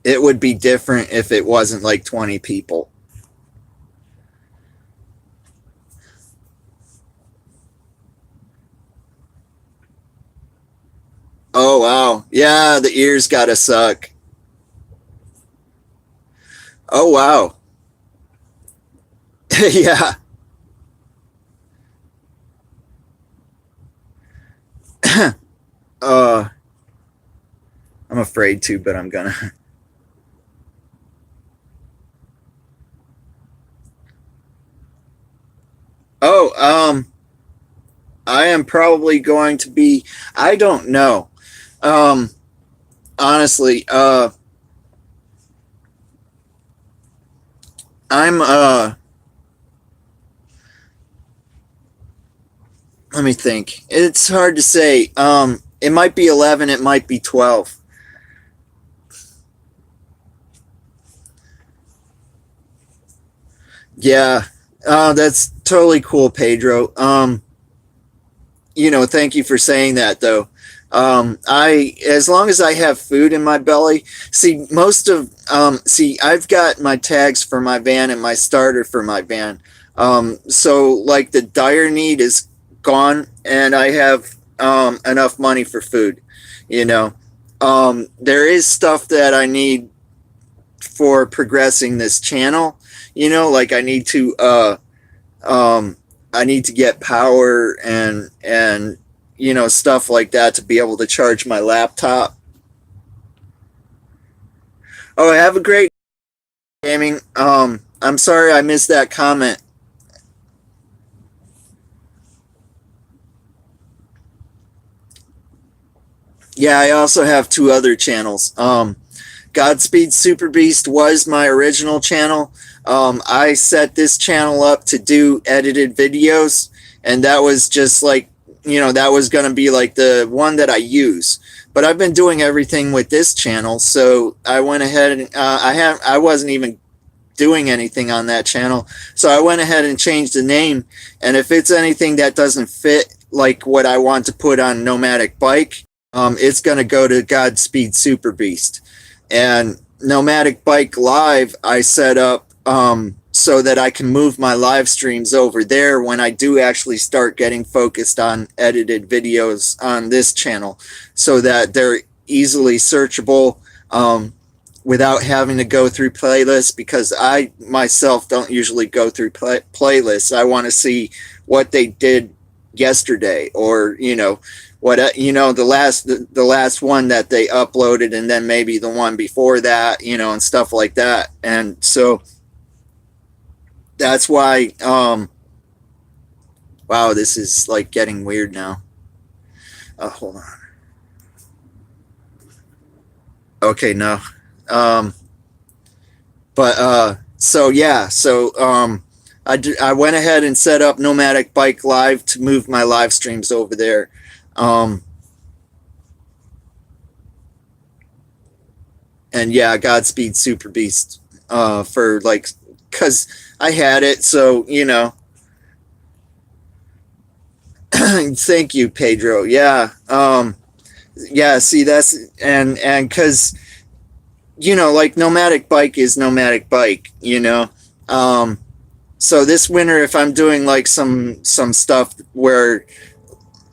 it would be different if it wasn't like 20 people. Oh wow, yeah, the ears gotta suck. Oh wow, yeah. uh, I'm afraid to, but I'm gonna. Oh, I am probably going to be. I don't know. Um, honestly, I'm. Let me think. It's hard to say. It might be 11. It might be 12. Yeah. That's totally cool, Pedro. Thank you for saying that though. As long as I have food in my belly, I've got my tags for my van and my starter for my van. So like the dire need is gone and I have, enough money for food, you know. There is stuff that I need for progressing this channel, like um, I need to get power and stuff like that to be able to charge my laptop. Oh, have a great gaming. I'm sorry I missed that comment. Yeah, I also have two other channels. Godspeed Super Beast was my original channel. I set this channel up to do edited videos, and that was just like, that was going to be like the one that I use. But I've been doing everything with this channel, so I went ahead and I wasn't even doing anything on that channel, so I went ahead and changed the name. And if it's anything that doesn't fit like what I want to put on Nomadic Bike, it's going to go to Godspeed Super Beast. And Nomadic Bike Live, I set up so that I can move my live streams over there when I do actually start getting focused on edited videos on this channel, so that they're easily searchable without having to go through playlists, because I myself don't usually go through playlists. I want to see what they did yesterday, or what the last one that they uploaded, and then maybe the one before that, and stuff like that. And so that's why wow, this is like getting weird now. Hold on. Okay, no. So yeah, I went ahead and set up Nomadic Bike Live to move my live streams over there. And yeah, Godspeed Super Beast, for like, cause I had it, so thank you, Pedro. Yeah. Yeah, see, that's, and cause like Nomadic Bike is Nomadic Bike, so this winter, if I'm doing like some stuff where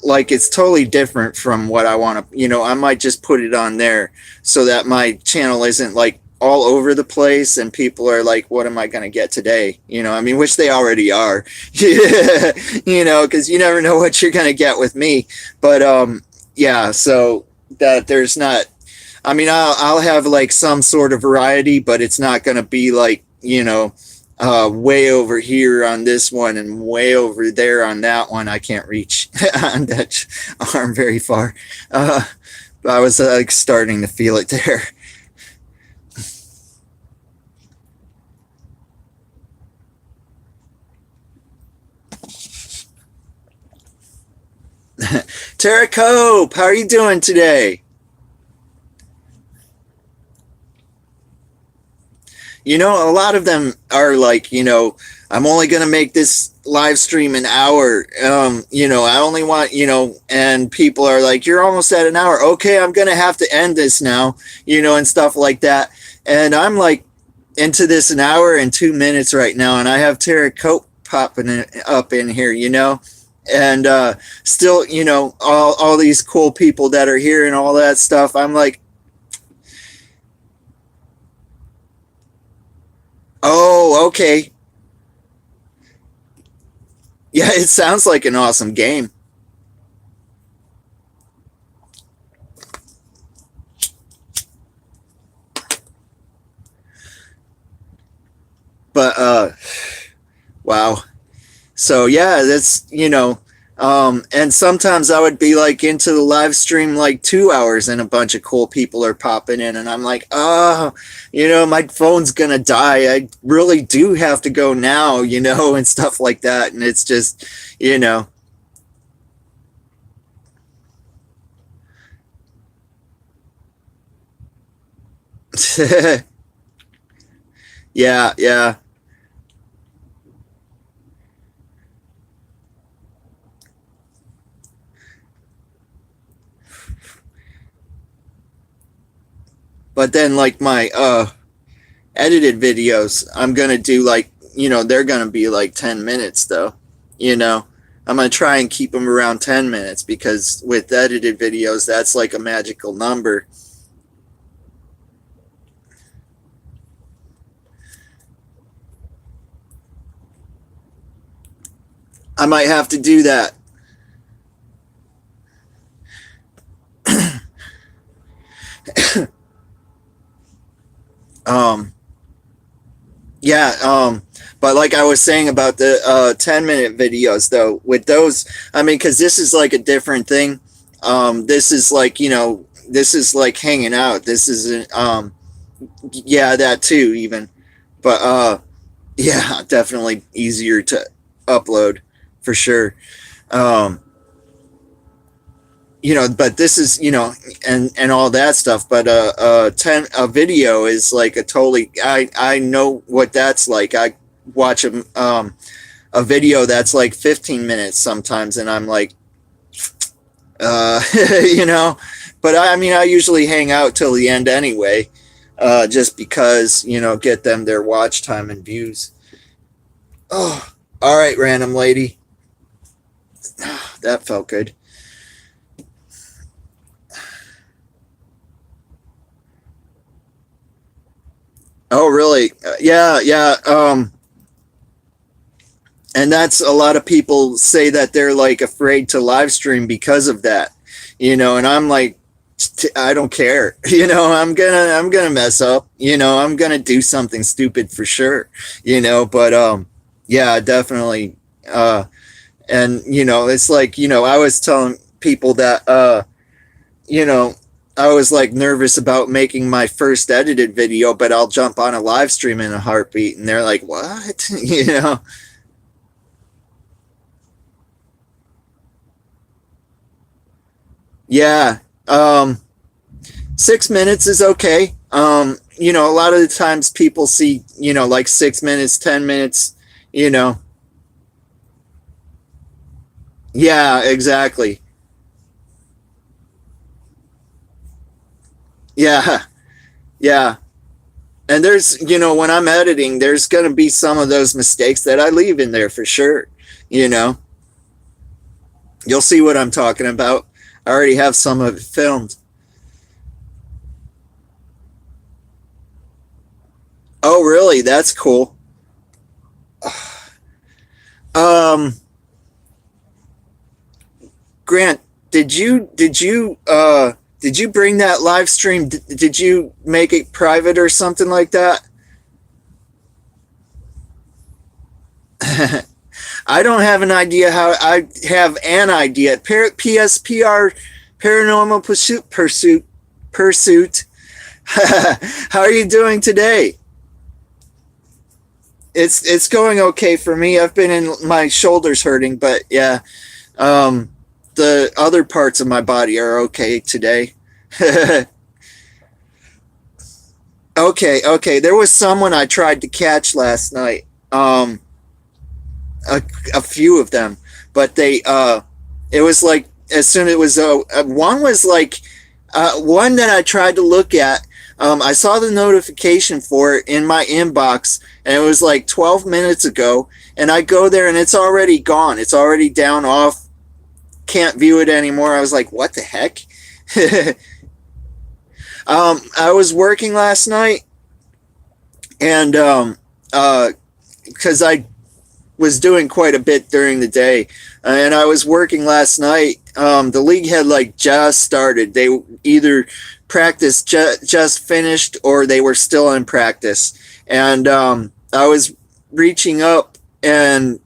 like it's totally different from what I want to, I might just put it on there so that my channel isn't like all over the place and people are like, what am I going to get today? I mean, which they already are, because you never know what you're going to get with me. But yeah, so that there's not, I mean, I'll have like some sort of variety, but it's not going to be like, way over here on this one and way over there on that one. I can't reach on that arm very far. I was like starting to feel it there. Tara Cope, how are you doing today? A lot of them are like, I'm only going to make this live stream an hour. I only want, and people are like, you're almost at an hour. Okay, I'm going to have to end this now, and stuff like that. And I'm like into this an hour and 2 minutes right now. And I have Tara Cope popping up in here, and still, all these cool people that are here and all that stuff. I'm like, oh, okay. Yeah, it sounds like an awesome game. But wow. So yeah, that's and sometimes I would be like into the live stream like 2 hours and a bunch of cool people are popping in and I'm like, oh, my phone's gonna die. I really do have to go now, and stuff like that. And it's just, yeah, yeah. But then like my edited videos, I'm gonna do like, they're gonna be like 10 minutes though. I'm gonna try and keep them around 10 minutes because with edited videos, that's like a magical number. I might have to do that. Yeah, but like I was saying about the 10-minute videos though, with those, I mean, because this is like a different thing. This is like, this is like hanging out. This isn't, yeah, that too, even. But yeah, definitely easier to upload for sure. Um, but this is, and all that stuff, but a video is like a totally, I know what that's like. I watch a video that's like 15 minutes sometimes and I'm like, but I mean, I usually hang out till the end anyway, just because, get them their watch time and views. Oh, all right, random lady. That felt good. Oh, really? Yeah, yeah. And that's a lot of people say that they're like afraid to live stream because of that, and I'm like, I don't care. I'm gonna mess up. I'm gonna do something stupid for sure. But yeah, definitely. And it's like, I was telling people that you know I was like nervous about making my first edited video, but I'll jump on a live stream in a heartbeat, and they're like, what? Yeah. 6 minutes is okay. A lot of the times people see, like 6 minutes, 10 minutes, you know. Yeah, exactly. Yeah, yeah. And there's, when I'm editing, there's gonna be some of those mistakes that I leave in there for sure. You know, you'll see what I'm talking about. I already have some of it filmed. Oh, really? That's cool. Um, Grant, did you bring that live stream? Did you make it private or something like that? I don't have an idea how. I have an idea. PSPR, Paranormal Pursuit. How are you doing today? It's going okay for me. I've been in my shoulders hurting, but yeah, um, the other parts of my body are okay today. Okay, okay. There was someone I tried to catch last night. Um, a, a few of them, but it was like as soon as it was one was like one that I tried to look at. I saw the notification for it in my inbox, and it was like 12 minutes ago. And I go there, and it's already gone. It's already down off. Can't view it anymore. I was like, what the heck? I was working last night, and because I was doing quite a bit during the day, and I was working last night. The league had like just started. They either practice just finished or they were still in practice, and I was reaching up and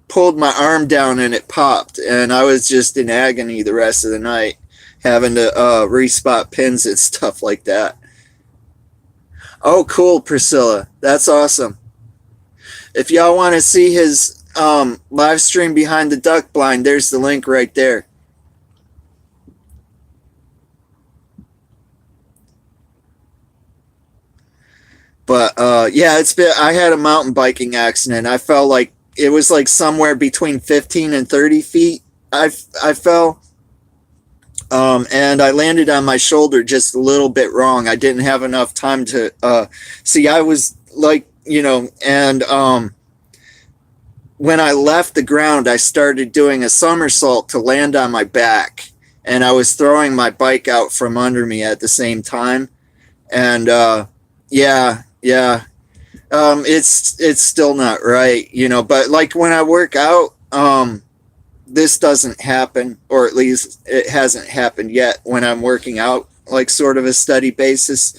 pulled my arm down and it popped, and I was just in agony the rest of the night, having to respot pins and stuff like that. Oh, cool, Priscilla. That's awesome. If y'all want to see his live stream behind the duck blind, there's the link right there. But yeah, it's been. I had a mountain biking accident. I fell like it was like somewhere between 15 and 30 feet. I fell, and I landed on my shoulder just a little bit wrong. I didn't have enough time to see. I was like, and when I left the ground, I started doing a somersault to land on my back, and I was throwing my bike out from under me at the same time. And yeah, yeah, it's still not right, But like when I work out, this doesn't happen, or at least it hasn't happened yet when I'm working out, like sort of a steady basis.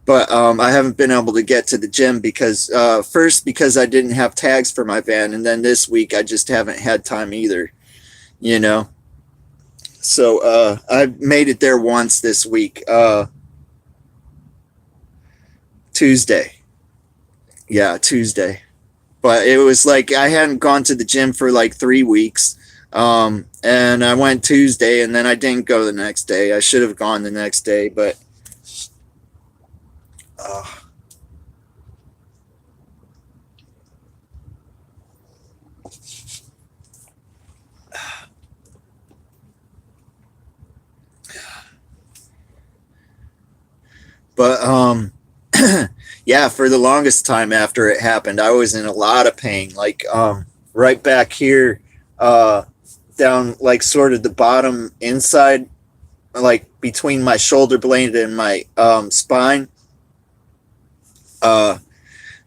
But I haven't been able to get to the gym because first because I didn't have tags for my van, and then this week I just haven't had time either. You know. So I made it there once this week, Tuesday. Yeah, Tuesday. But it was like I hadn't gone to the gym for like 3 weeks. And I went Tuesday, and then I didn't go the next day. I should have gone the next day, but uh, but yeah, for the longest time after it happened, I was in a lot of pain. Like right back here, uh, down like sort of the bottom inside, like between my shoulder blade and my spine. Uh,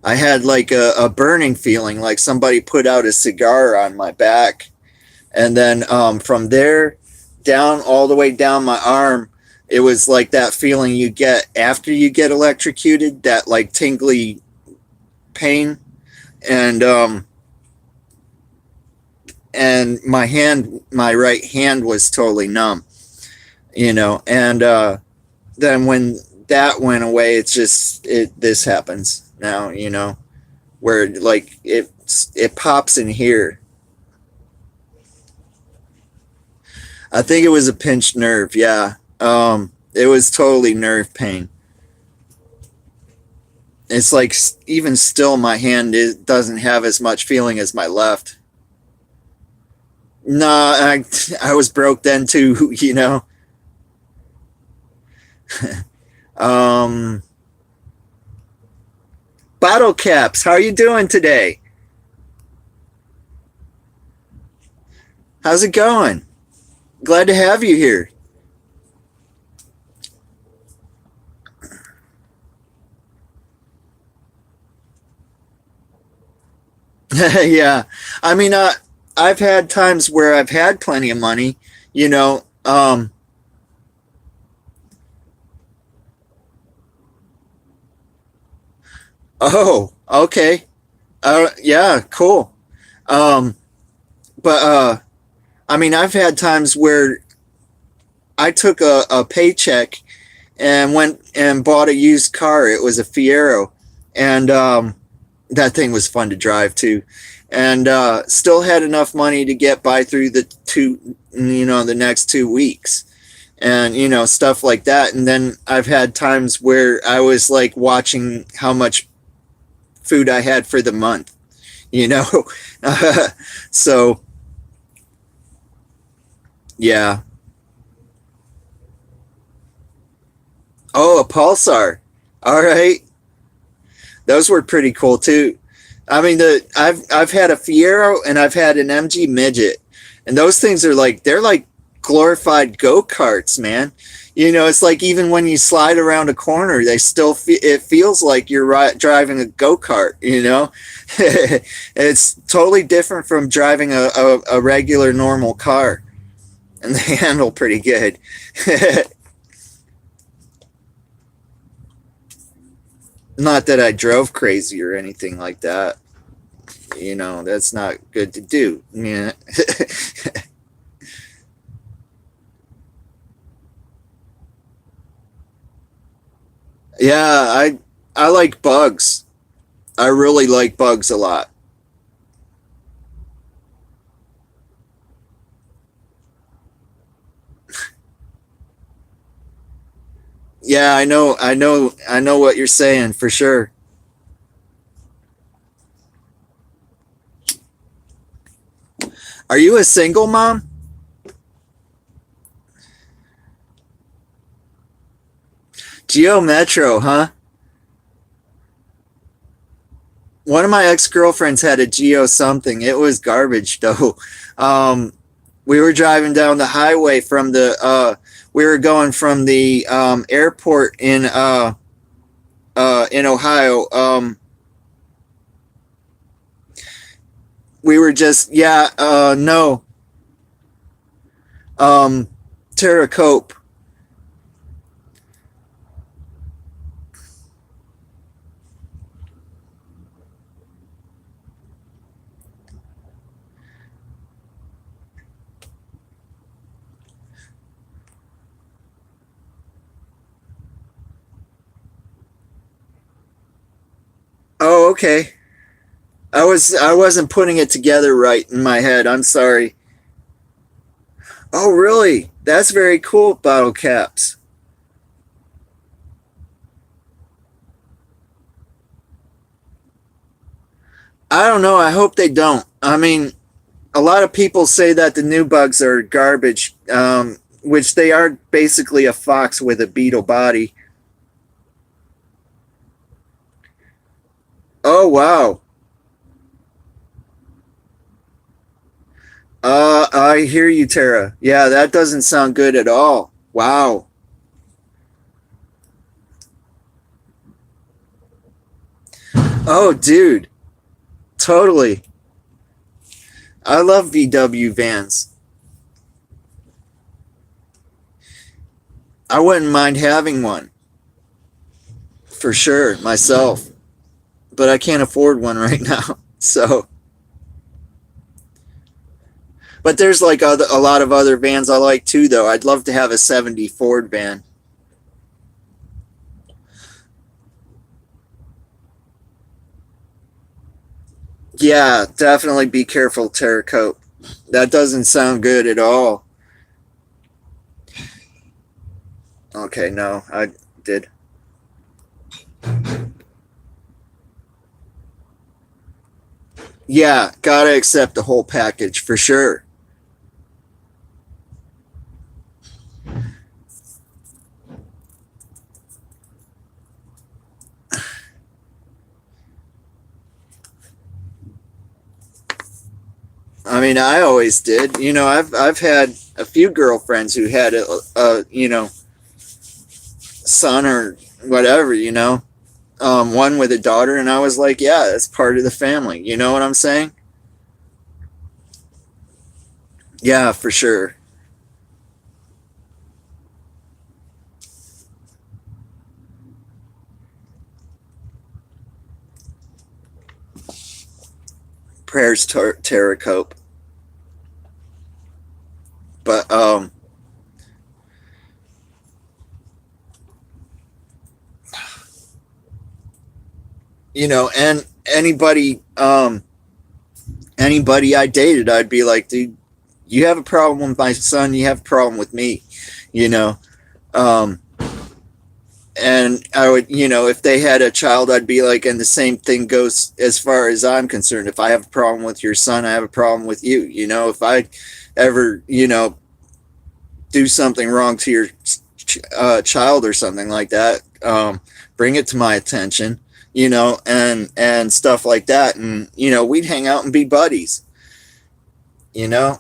I had like a burning feeling, like somebody put out a cigar on my back, and then from there down all the way down my arm, it was like that feeling you get after you get electrocuted, that like tingly pain, and my hand, my right hand was totally numb, you know, and then when that went away, it's just this happens now, you know, where like it pops in here. I think it was a pinched nerve. Yeah. It was totally nerve pain. It's like even still, my hand doesn't have as much feeling as my left. No, I was broke then too, you know. um, Bottle Caps, how are you doing today? How's it going? Glad to have you here. Yeah. I mean, I've had times where I've had plenty of money, you know. Oh, okay. Yeah, cool. Um, but I mean, I've had times where I took a paycheck and went and bought a used car. It was a Fiero, and that thing was fun to drive too, and still had enough money to get by through the next 2 weeks, and stuff like that. And then I've had times where I was like watching how much food I had for the month, you know. So yeah. Oh, a Pulsar. All right. Those were pretty cool too. I mean, I've had a Fiero and I've had an MG Midget, and those things are like, they're like glorified go karts, man. It's like even when you slide around a corner, it feels like you're driving a go kart. It's totally different from driving a regular normal car, and they handle pretty good. Not that I drove crazy or anything like that. That's not good to do. Yeah. Yeah, I like bugs. I really like bugs a lot. Yeah, I know what you're saying for sure. Are you a single mom? Geo Metro, huh? One of my ex-girlfriends had a Geo something. It was garbage though. Um, we were driving down the highway we were going from the airport in Ohio. We were just, yeah, no, um, Terracope. Oh, okay. I wasn't putting it together right in my head. I'm sorry. Oh, really? That's very cool, bottle caps. I don't know. I hope they don't. I mean, a lot of people say that the new bugs are garbage, which they are basically a fox with a beetle body. Oh wow. I hear you, Tara. Yeah, that doesn't sound good at all. Wow. Oh, dude. Totally. I love VW vans. I wouldn't mind having one for sure myself, but I can't afford one right now. So, but there's like a lot of other vans I like too, though. I'd love to have a '70 Ford van. Yeah, definitely be careful, Terracote. That doesn't sound good at all. Okay, no, I did. Yeah, gotta accept the whole package for sure. I mean, I always did. You know, I've had a few girlfriends who had a son or whatever. One with a daughter, and I was like, yeah, that's part of the family. You know what I'm saying? Yeah, for sure. Prayers, Terracope. But and anybody I dated, I'd be like, dude, you have a problem with my son, you have a problem with me, you know. Um, and I would, if they had a child, I'd be like, and the same thing goes as far as I'm concerned. If I have a problem with your son, I have a problem with you. If I ever, do something wrong to your child or something like that, bring it to my attention, and stuff like that. And, we'd hang out and be buddies, you know?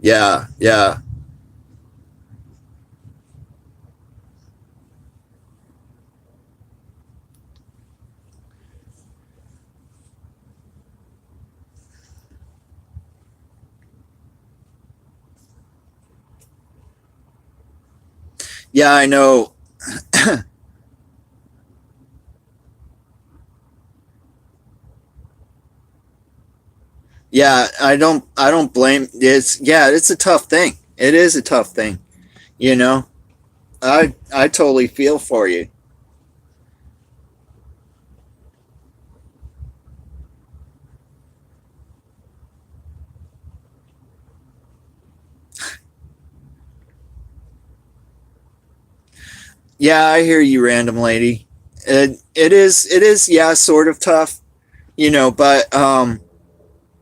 Yeah, yeah. Yeah, I know. Yeah, I don't blame it's a tough thing. It is a tough thing, you know. I totally feel for you. Yeah, I hear you, random lady. It is yeah, sort of tough, but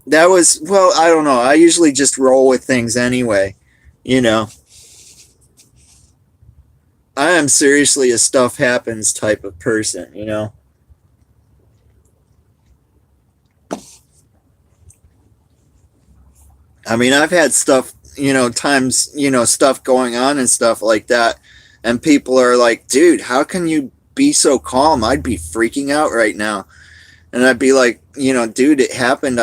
that was, well, I don't know. I usually just roll with things anyway, you know. I am seriously a stuff happens type of person. I mean, I've had stuff, times, stuff going on and stuff like that. And people are like, dude, how can you be so calm? I'd be freaking out right now. And I'd be like, dude, it happened.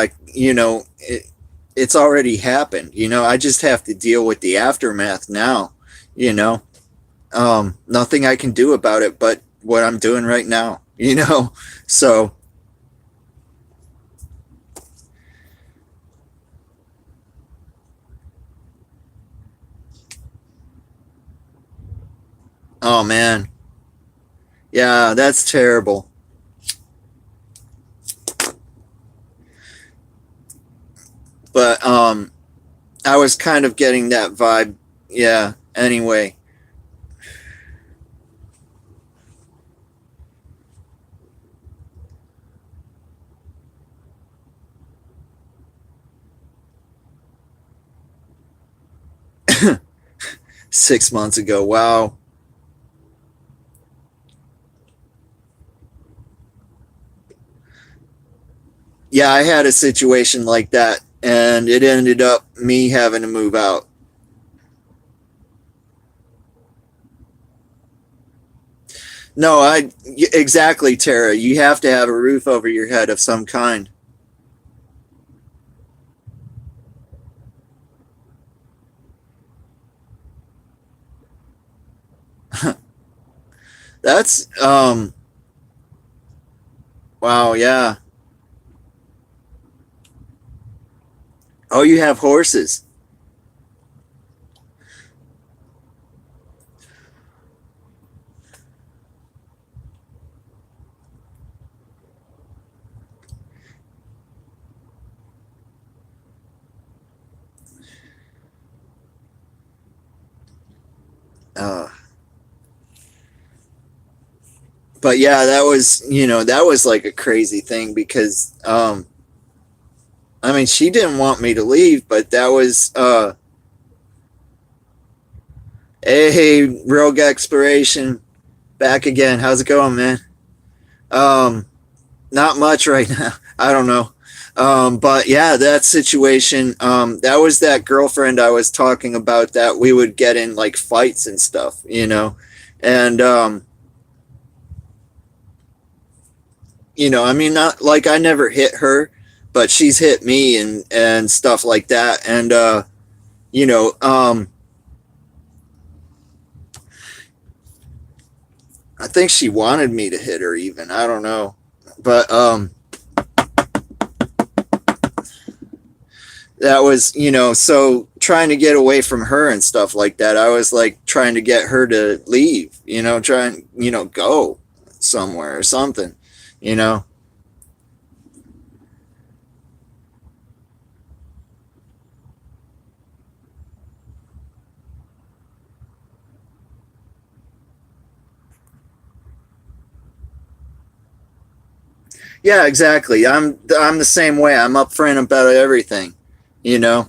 It's already happened. I just have to deal with the aftermath now, you know. Nothing I can do about it but what I'm doing right now, So, oh man. Yeah, that's terrible. But I was kind of getting that vibe. Yeah, anyway. 6 months ago. Wow. Yeah, I had a situation like that, and it ended up me having to move out. No, exactly, Tara. You have to have a roof over your head of some kind. That's wow, yeah. Oh, you have horses. Uh, but yeah, that was, that was like a crazy thing because I mean, she didn't want me to leave, but that was hey, Rogue Exploration back again. How's it going, man? Um Not much right now. I don't know. But yeah, that situation, that was that girlfriend I was talking about that we would get in like fights and stuff. And, I mean, not like I never hit her, but she's hit me and stuff like that. And, you know, um, I think she wanted me to hit her even. I don't know. But, that was, so trying to get away from her and stuff like that. I was like trying to get her to leave, try and, go somewhere or something, you know. Yeah, exactly. I'm the same way. I'm upfront about everything, you know.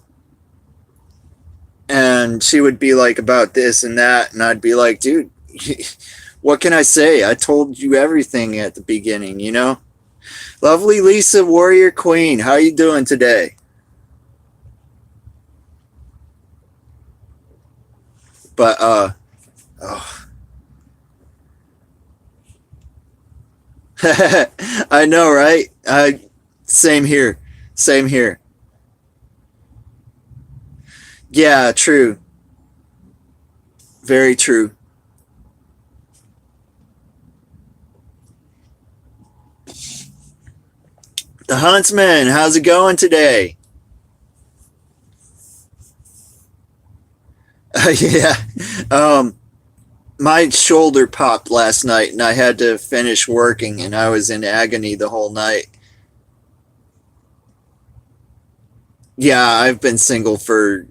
And she would be like about this and that, and I'd be like, dude, what can I say? I told you everything at the beginning. Lovely Lisa, Warrior Queen, how you doing today? But oh. I know, right? Same here. Same here. Yeah, true. Very true. The Huntsman, how's it going today? Yeah. Um, my shoulder popped last night and I had to finish working and I was in agony the whole night. Yeah, I've been single for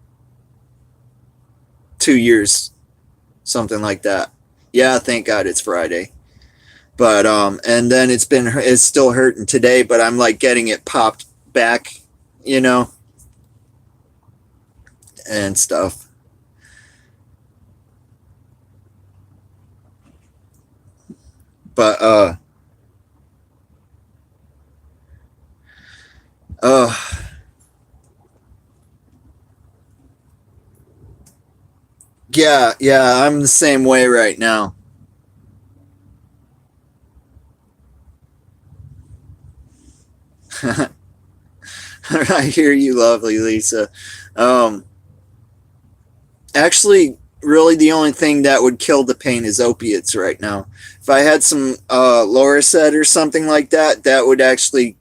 2 years, something like that. Yeah, thank God it's Friday. But and then it's still hurting today, but I'm like getting it popped back, you know, and stuff. But uh yeah, yeah, I'm the same way right now. I hear you, lovely Lisa. Um, Actually, really, the only thing that would kill the pain is opiates right now. If I had some Loracet or something like that, that would actually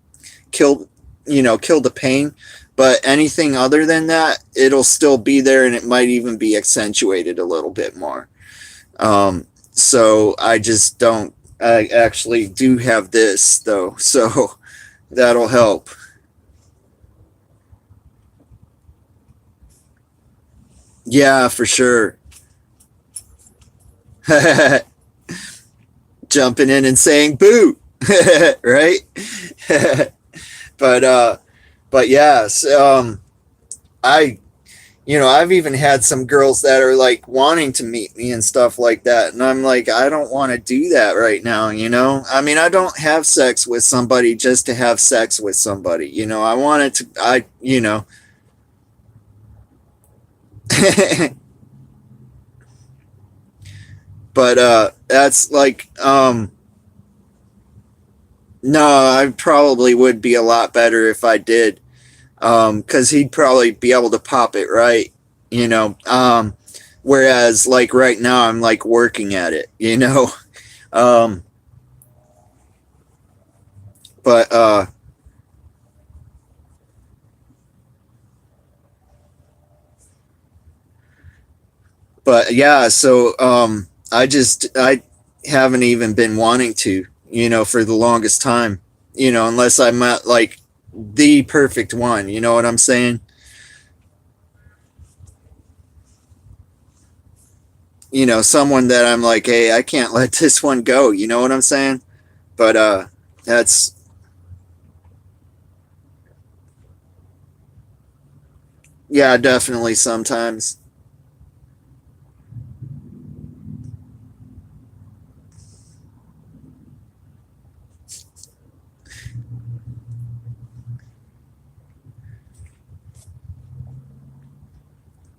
kill, kill the pain. But anything other than that, it'll still be there, and it might even be accentuated a little bit more. So I just don't. I actually do have this though, so that'll help. Yeah, for sure. Jumping in and saying boo, right? but uh but yes, I I've even had some girls that are like wanting to meet me and stuff like that. And I'm like, I don't want to do that right now. I mean, I don't have sex with somebody just to have sex with somebody. I want it to, but, that's like, no, I probably would be a lot better if I did. 'Cause he'd probably be able to pop it right, you know. Whereas like right now I'm like working at it. Um, but yeah, so I haven't even been wanting to, for the longest time, unless I met like the perfect one, you know what I'm saying? Someone that I'm like, hey, I can't let this one go, you know what I'm saying? But that's yeah, definitely sometimes.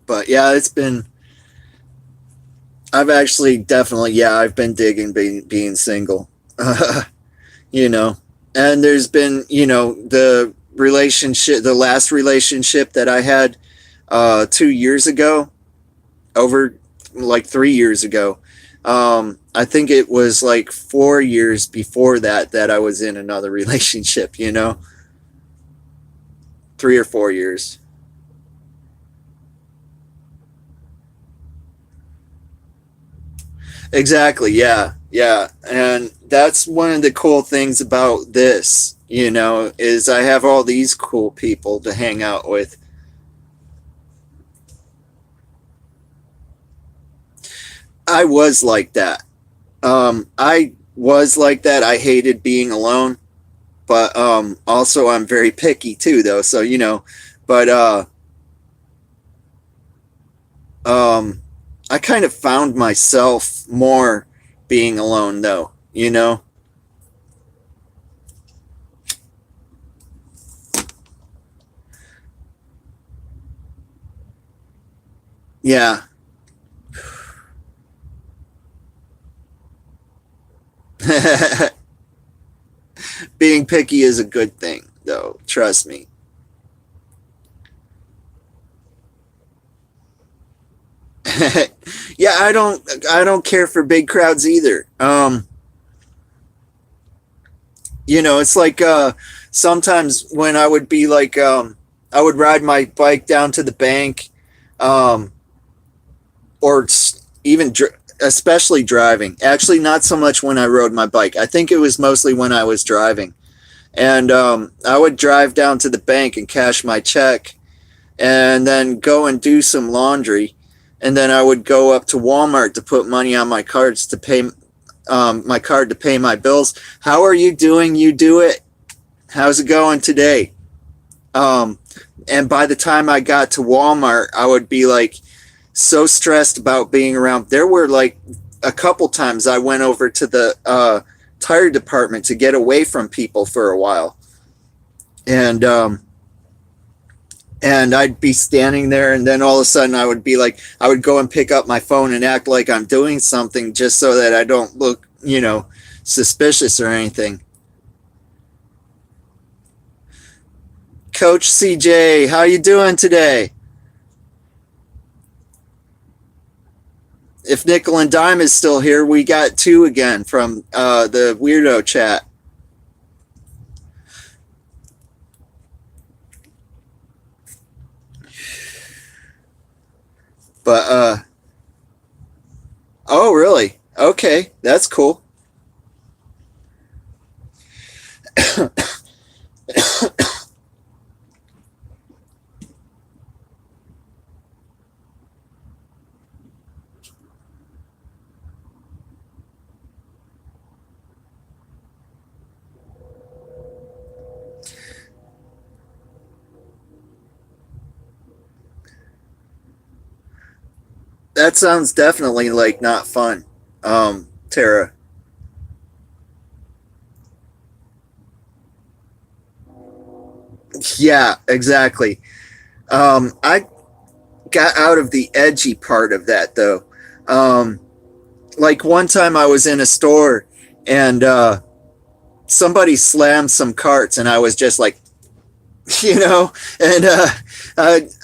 But yeah, I've actually definitely, yeah, I've been digging being single. you know, and there's been, the last relationship that I had 2 years ago, over like 3 years ago. I think it was like 4 years before that I was in another relationship, 3 or 4 years. Exactly. Yeah. Yeah. And that's one of the cool things about this, is I have all these cool people to hang out with. I was like that. I was like that. I hated being alone, but also I'm very picky too, though. So, but um, I kind of found myself more being alone, though. Yeah. Being picky is a good thing, though. Trust me. Yeah, I don't care for big crowds either. It's like sometimes when I would be like I would ride my bike down to the bank, um or even especially driving. Actually, not so much when I rode my bike. I think it was mostly when I was driving. And I would drive down to the bank and cash my check and then go and do some laundry. And then I would go up to Walmart to put money on my card to pay my bills. How are you doing? You do it. How's it going today? Um, and by the time I got to Walmart, I would be like so stressed about being around. There were like a couple times I went over to the tire department to get away from people for a while. And I'd be standing there, and then all of a sudden I would be like, I would go and pick up my phone and act like I'm doing something just so that I don't look, suspicious or anything. Coach CJ, how you doing today? If Nickel and Dime is still here, we got two again from the weirdo chat. But oh really? Okay, that's cool. That sounds definitely like not fun. Tara. Yeah, exactly. I got out of the edgy part of that though. Um, like one time I was in a store and somebody slammed some carts and I was just like, and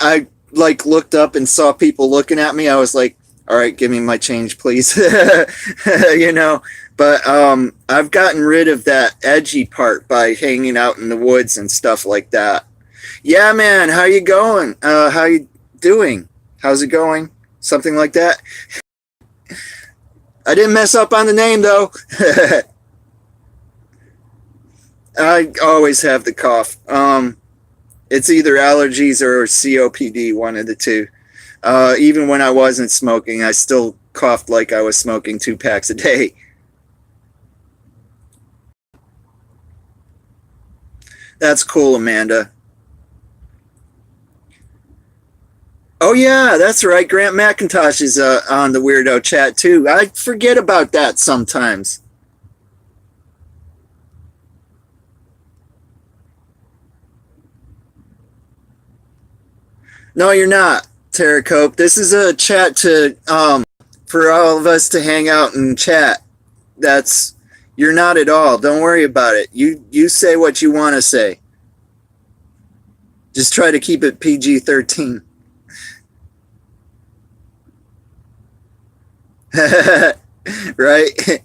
I like looked up and saw people looking at me. I was like, all right, give me my change, please. you know, but I've gotten rid of that edgy part by hanging out in the woods and stuff like that. Yeah, man, how you going? How you doing? How's it going? Something like that. I didn't mess up on the name though. I always have the cough. It's either allergies or COPD, one of the two. Even when I wasn't smoking, I still coughed like I was smoking 2 packs a day. That's cool, Amanda. Oh yeah, that's right. Grant McIntosh is on the Weirdo Chat too. I forget about that sometimes. No, you're not, Terracope. This is a chat to for all of us to hang out and chat. That's you're not at all. Don't worry about it. You say what you want to say. Just try to keep it PG-13. right?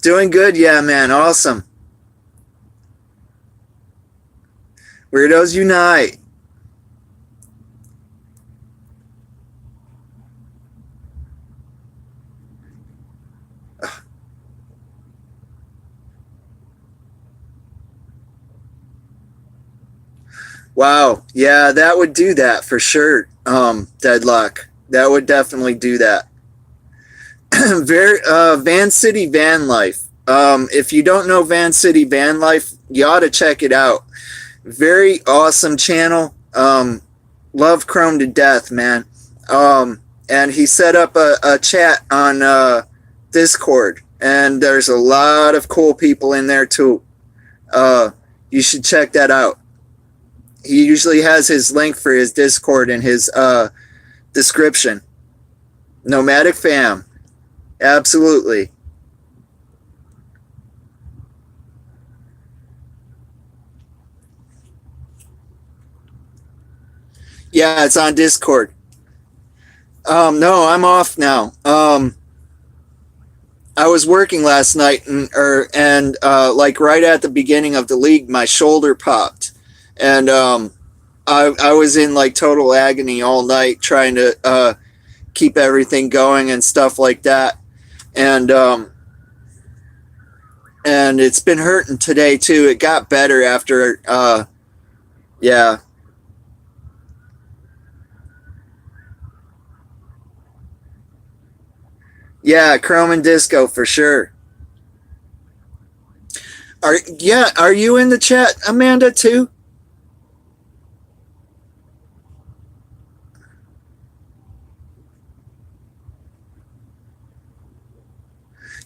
Doing good, yeah, man. Awesome. Weirdos unite. Wow. Yeah, that would do that for sure. Deadlock. That would definitely do that. Very Van City Van Life. If you don't know Van City Van Life, you ought to check it out. Very awesome channel. Love Chrome to death, man. And he set up a chat on Discord, and there's a lot of cool people in there too. Uh, you should check that out. He usually has his link for his Discord in his description. Nomadic Fam. Absolutely. Yeah, it's on Discord. No, I'm off now. I was working last night and like right at the beginning of the league, my shoulder popped, and I was in like total agony all night trying to keep everything going and stuff like that, and and it's been hurting today too. It got better after yeah. Yeah, Chrome and Disco for sure. Are you in the chat, Amanda, too?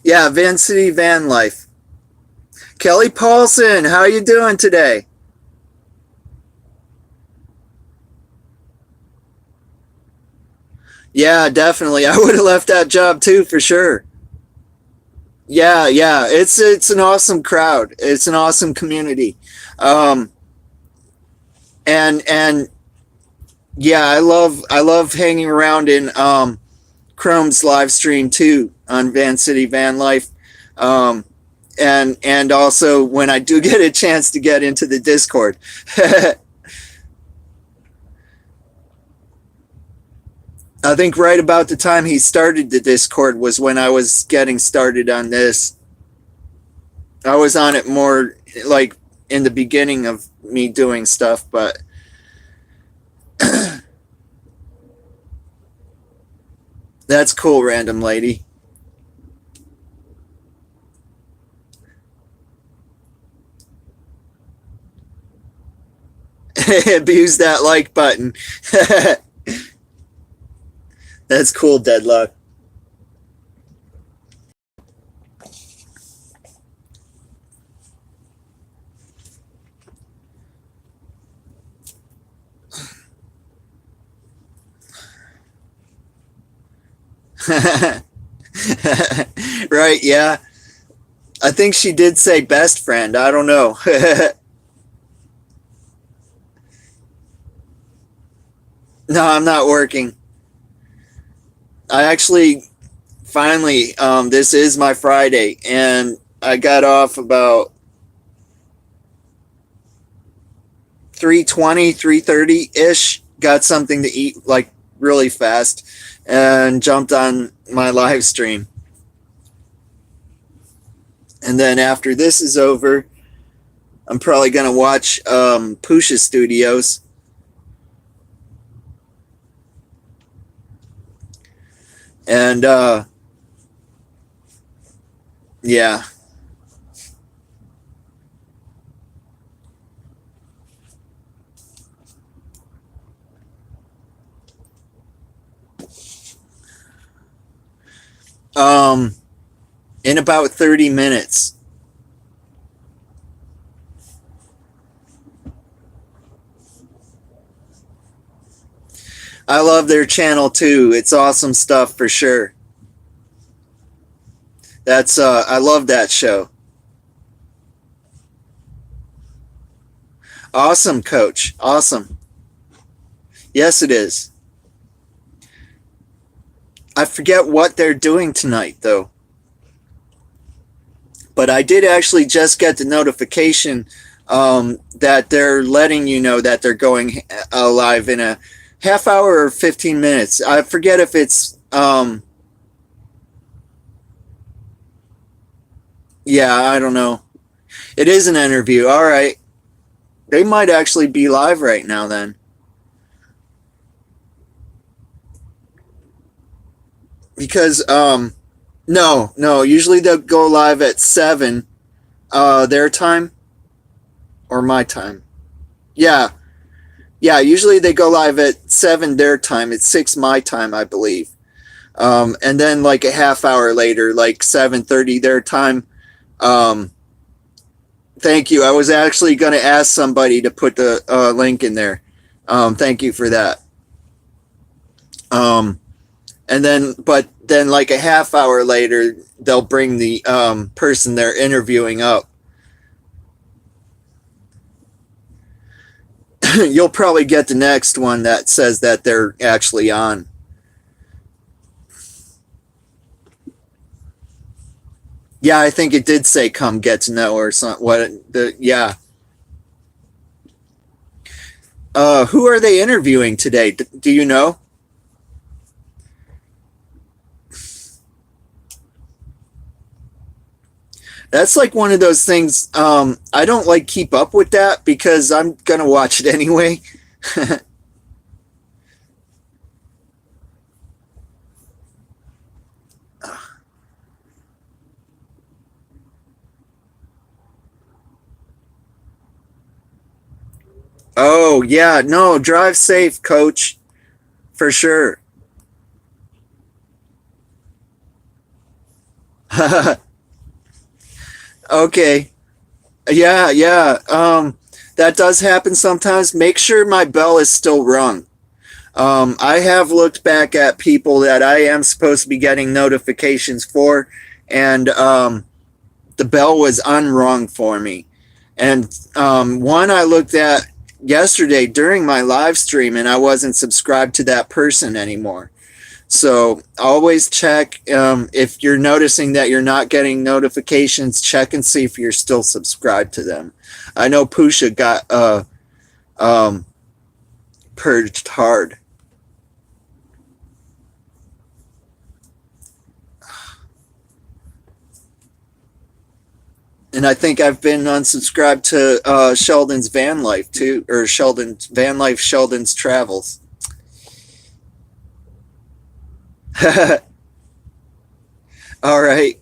Yeah, Van City Van Life. Kelly Paulson, how you doing today? Yeah, definitely. I would have left that job too for sure. Yeah, yeah. It's an awesome crowd. It's an awesome community. Um and yeah, I love hanging around in Chrome's live stream too on Van City Van Life. Um and also when I do get a chance to get into the Discord. I think right about the time he started the Discord was when I was getting started on this. I was on it more like in the beginning of me doing stuff, but that's cool, random lady. Abuse that like button. That's cool, Deadlock. Right, yeah. I think she did say best friend. I don't know. No, I'm not working. I actually finally this is my Friday and I got off about 3:20, 3:30 ish. Got something to eat like really fast and jumped on my live stream. And then after this is over, I'm probably gonna watch Pusha Studios. And yeah. Um in about 30 minutes. I love their channel too. It's awesome stuff for sure. That's I love that show. Awesome, coach. Awesome. Yes, it is. I forget what they're doing tonight though. But I did actually just get the notification that they're letting you know that they're going live in a half hour or 15 minutes. I forget if it's yeah, I don't know. It is an interview. All right. They might actually be live right now then. Because no, usually they'll go live at 7 their time or my time. Yeah. Yeah, usually they go live at 7 their time. It's 6 my time, I believe. And then like a half hour later, like 7:30 their time. Um, thank you. I was actually going to ask somebody to put the link in there. Thank you for that. And then, but then like a half hour later, they'll bring the person they're interviewing up. You'll probably get the next one that says that they're actually on. Yeah, I think it did say "come get to know" or something. What the? Yeah. Who are they interviewing today? Do you know? That's like one of those things. I don't like keep up with that because I'm gonna watch it anyway. Oh yeah, no, drive safe, coach, for sure. Okay. Yeah, yeah. That does happen sometimes. Make sure my bell is still rung. I have looked back at people that I am supposed to be getting notifications for, and the bell was unrung for me. And one I looked at yesterday during my live stream, and I wasn't subscribed to that person anymore. So always check if you're noticing that you're not getting notifications. Check and see if you're still subscribed to them. I know Pusha got um, purged hard. And I think I've been unsubscribed to Sheldon's Van Life too, or Sheldon's Van Life, Sheldon's Travels. All right.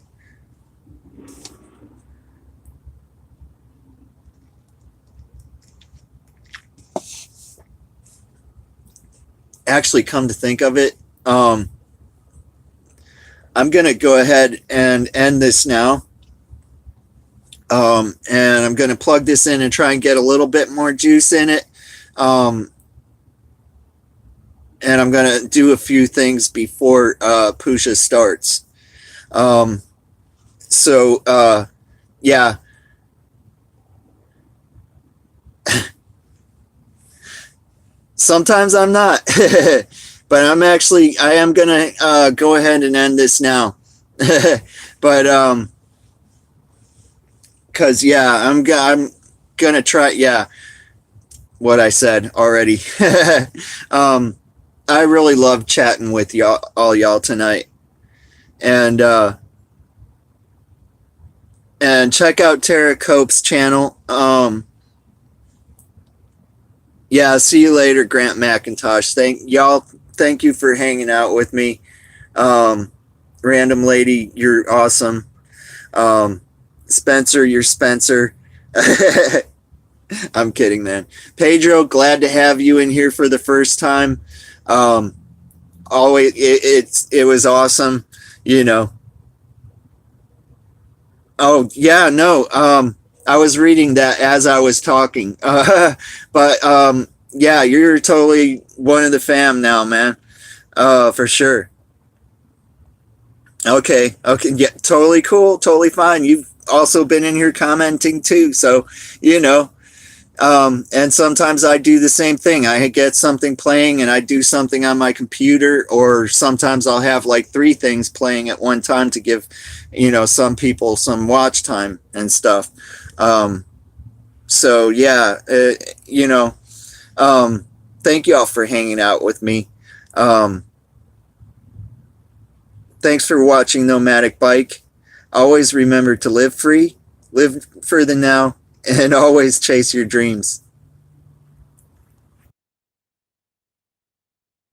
actually, come to think of it, I'm going to go ahead and end this now. And I'm going to plug this in and try and get a little bit more juice in it. And I'm going to do a few things before Pusha starts. Yeah. Sometimes I'm not. But I am going to go ahead and end this now. But, because, yeah, I'm going to try, yeah, what I said already. I really love chatting with all y'all tonight. And check out Tara Cope's channel. Yeah, see you later, Grant McIntosh. Thank you for hanging out with me. Random Lady, you're awesome. Spencer, you're Spencer. I'm kidding, man. Pedro, glad to have you in here for the first time. Always, it was awesome, you know. Oh yeah, no. I was reading that as I was talking. But yeah, you're totally one of the fam now, man. For sure. Okay, yeah, totally cool, totally fine. You've also been in here commenting too, so you know. And sometimes I do the same thing. I get something playing and I do something on my computer, or sometimes I'll have like 3 things playing at one time to give, you know, some people some watch time and stuff. So yeah, you know, thank y'all for hanging out with me. Thanks for watching Nomadic Bike. Always remember to live free, live for the now, and always chase your dreams.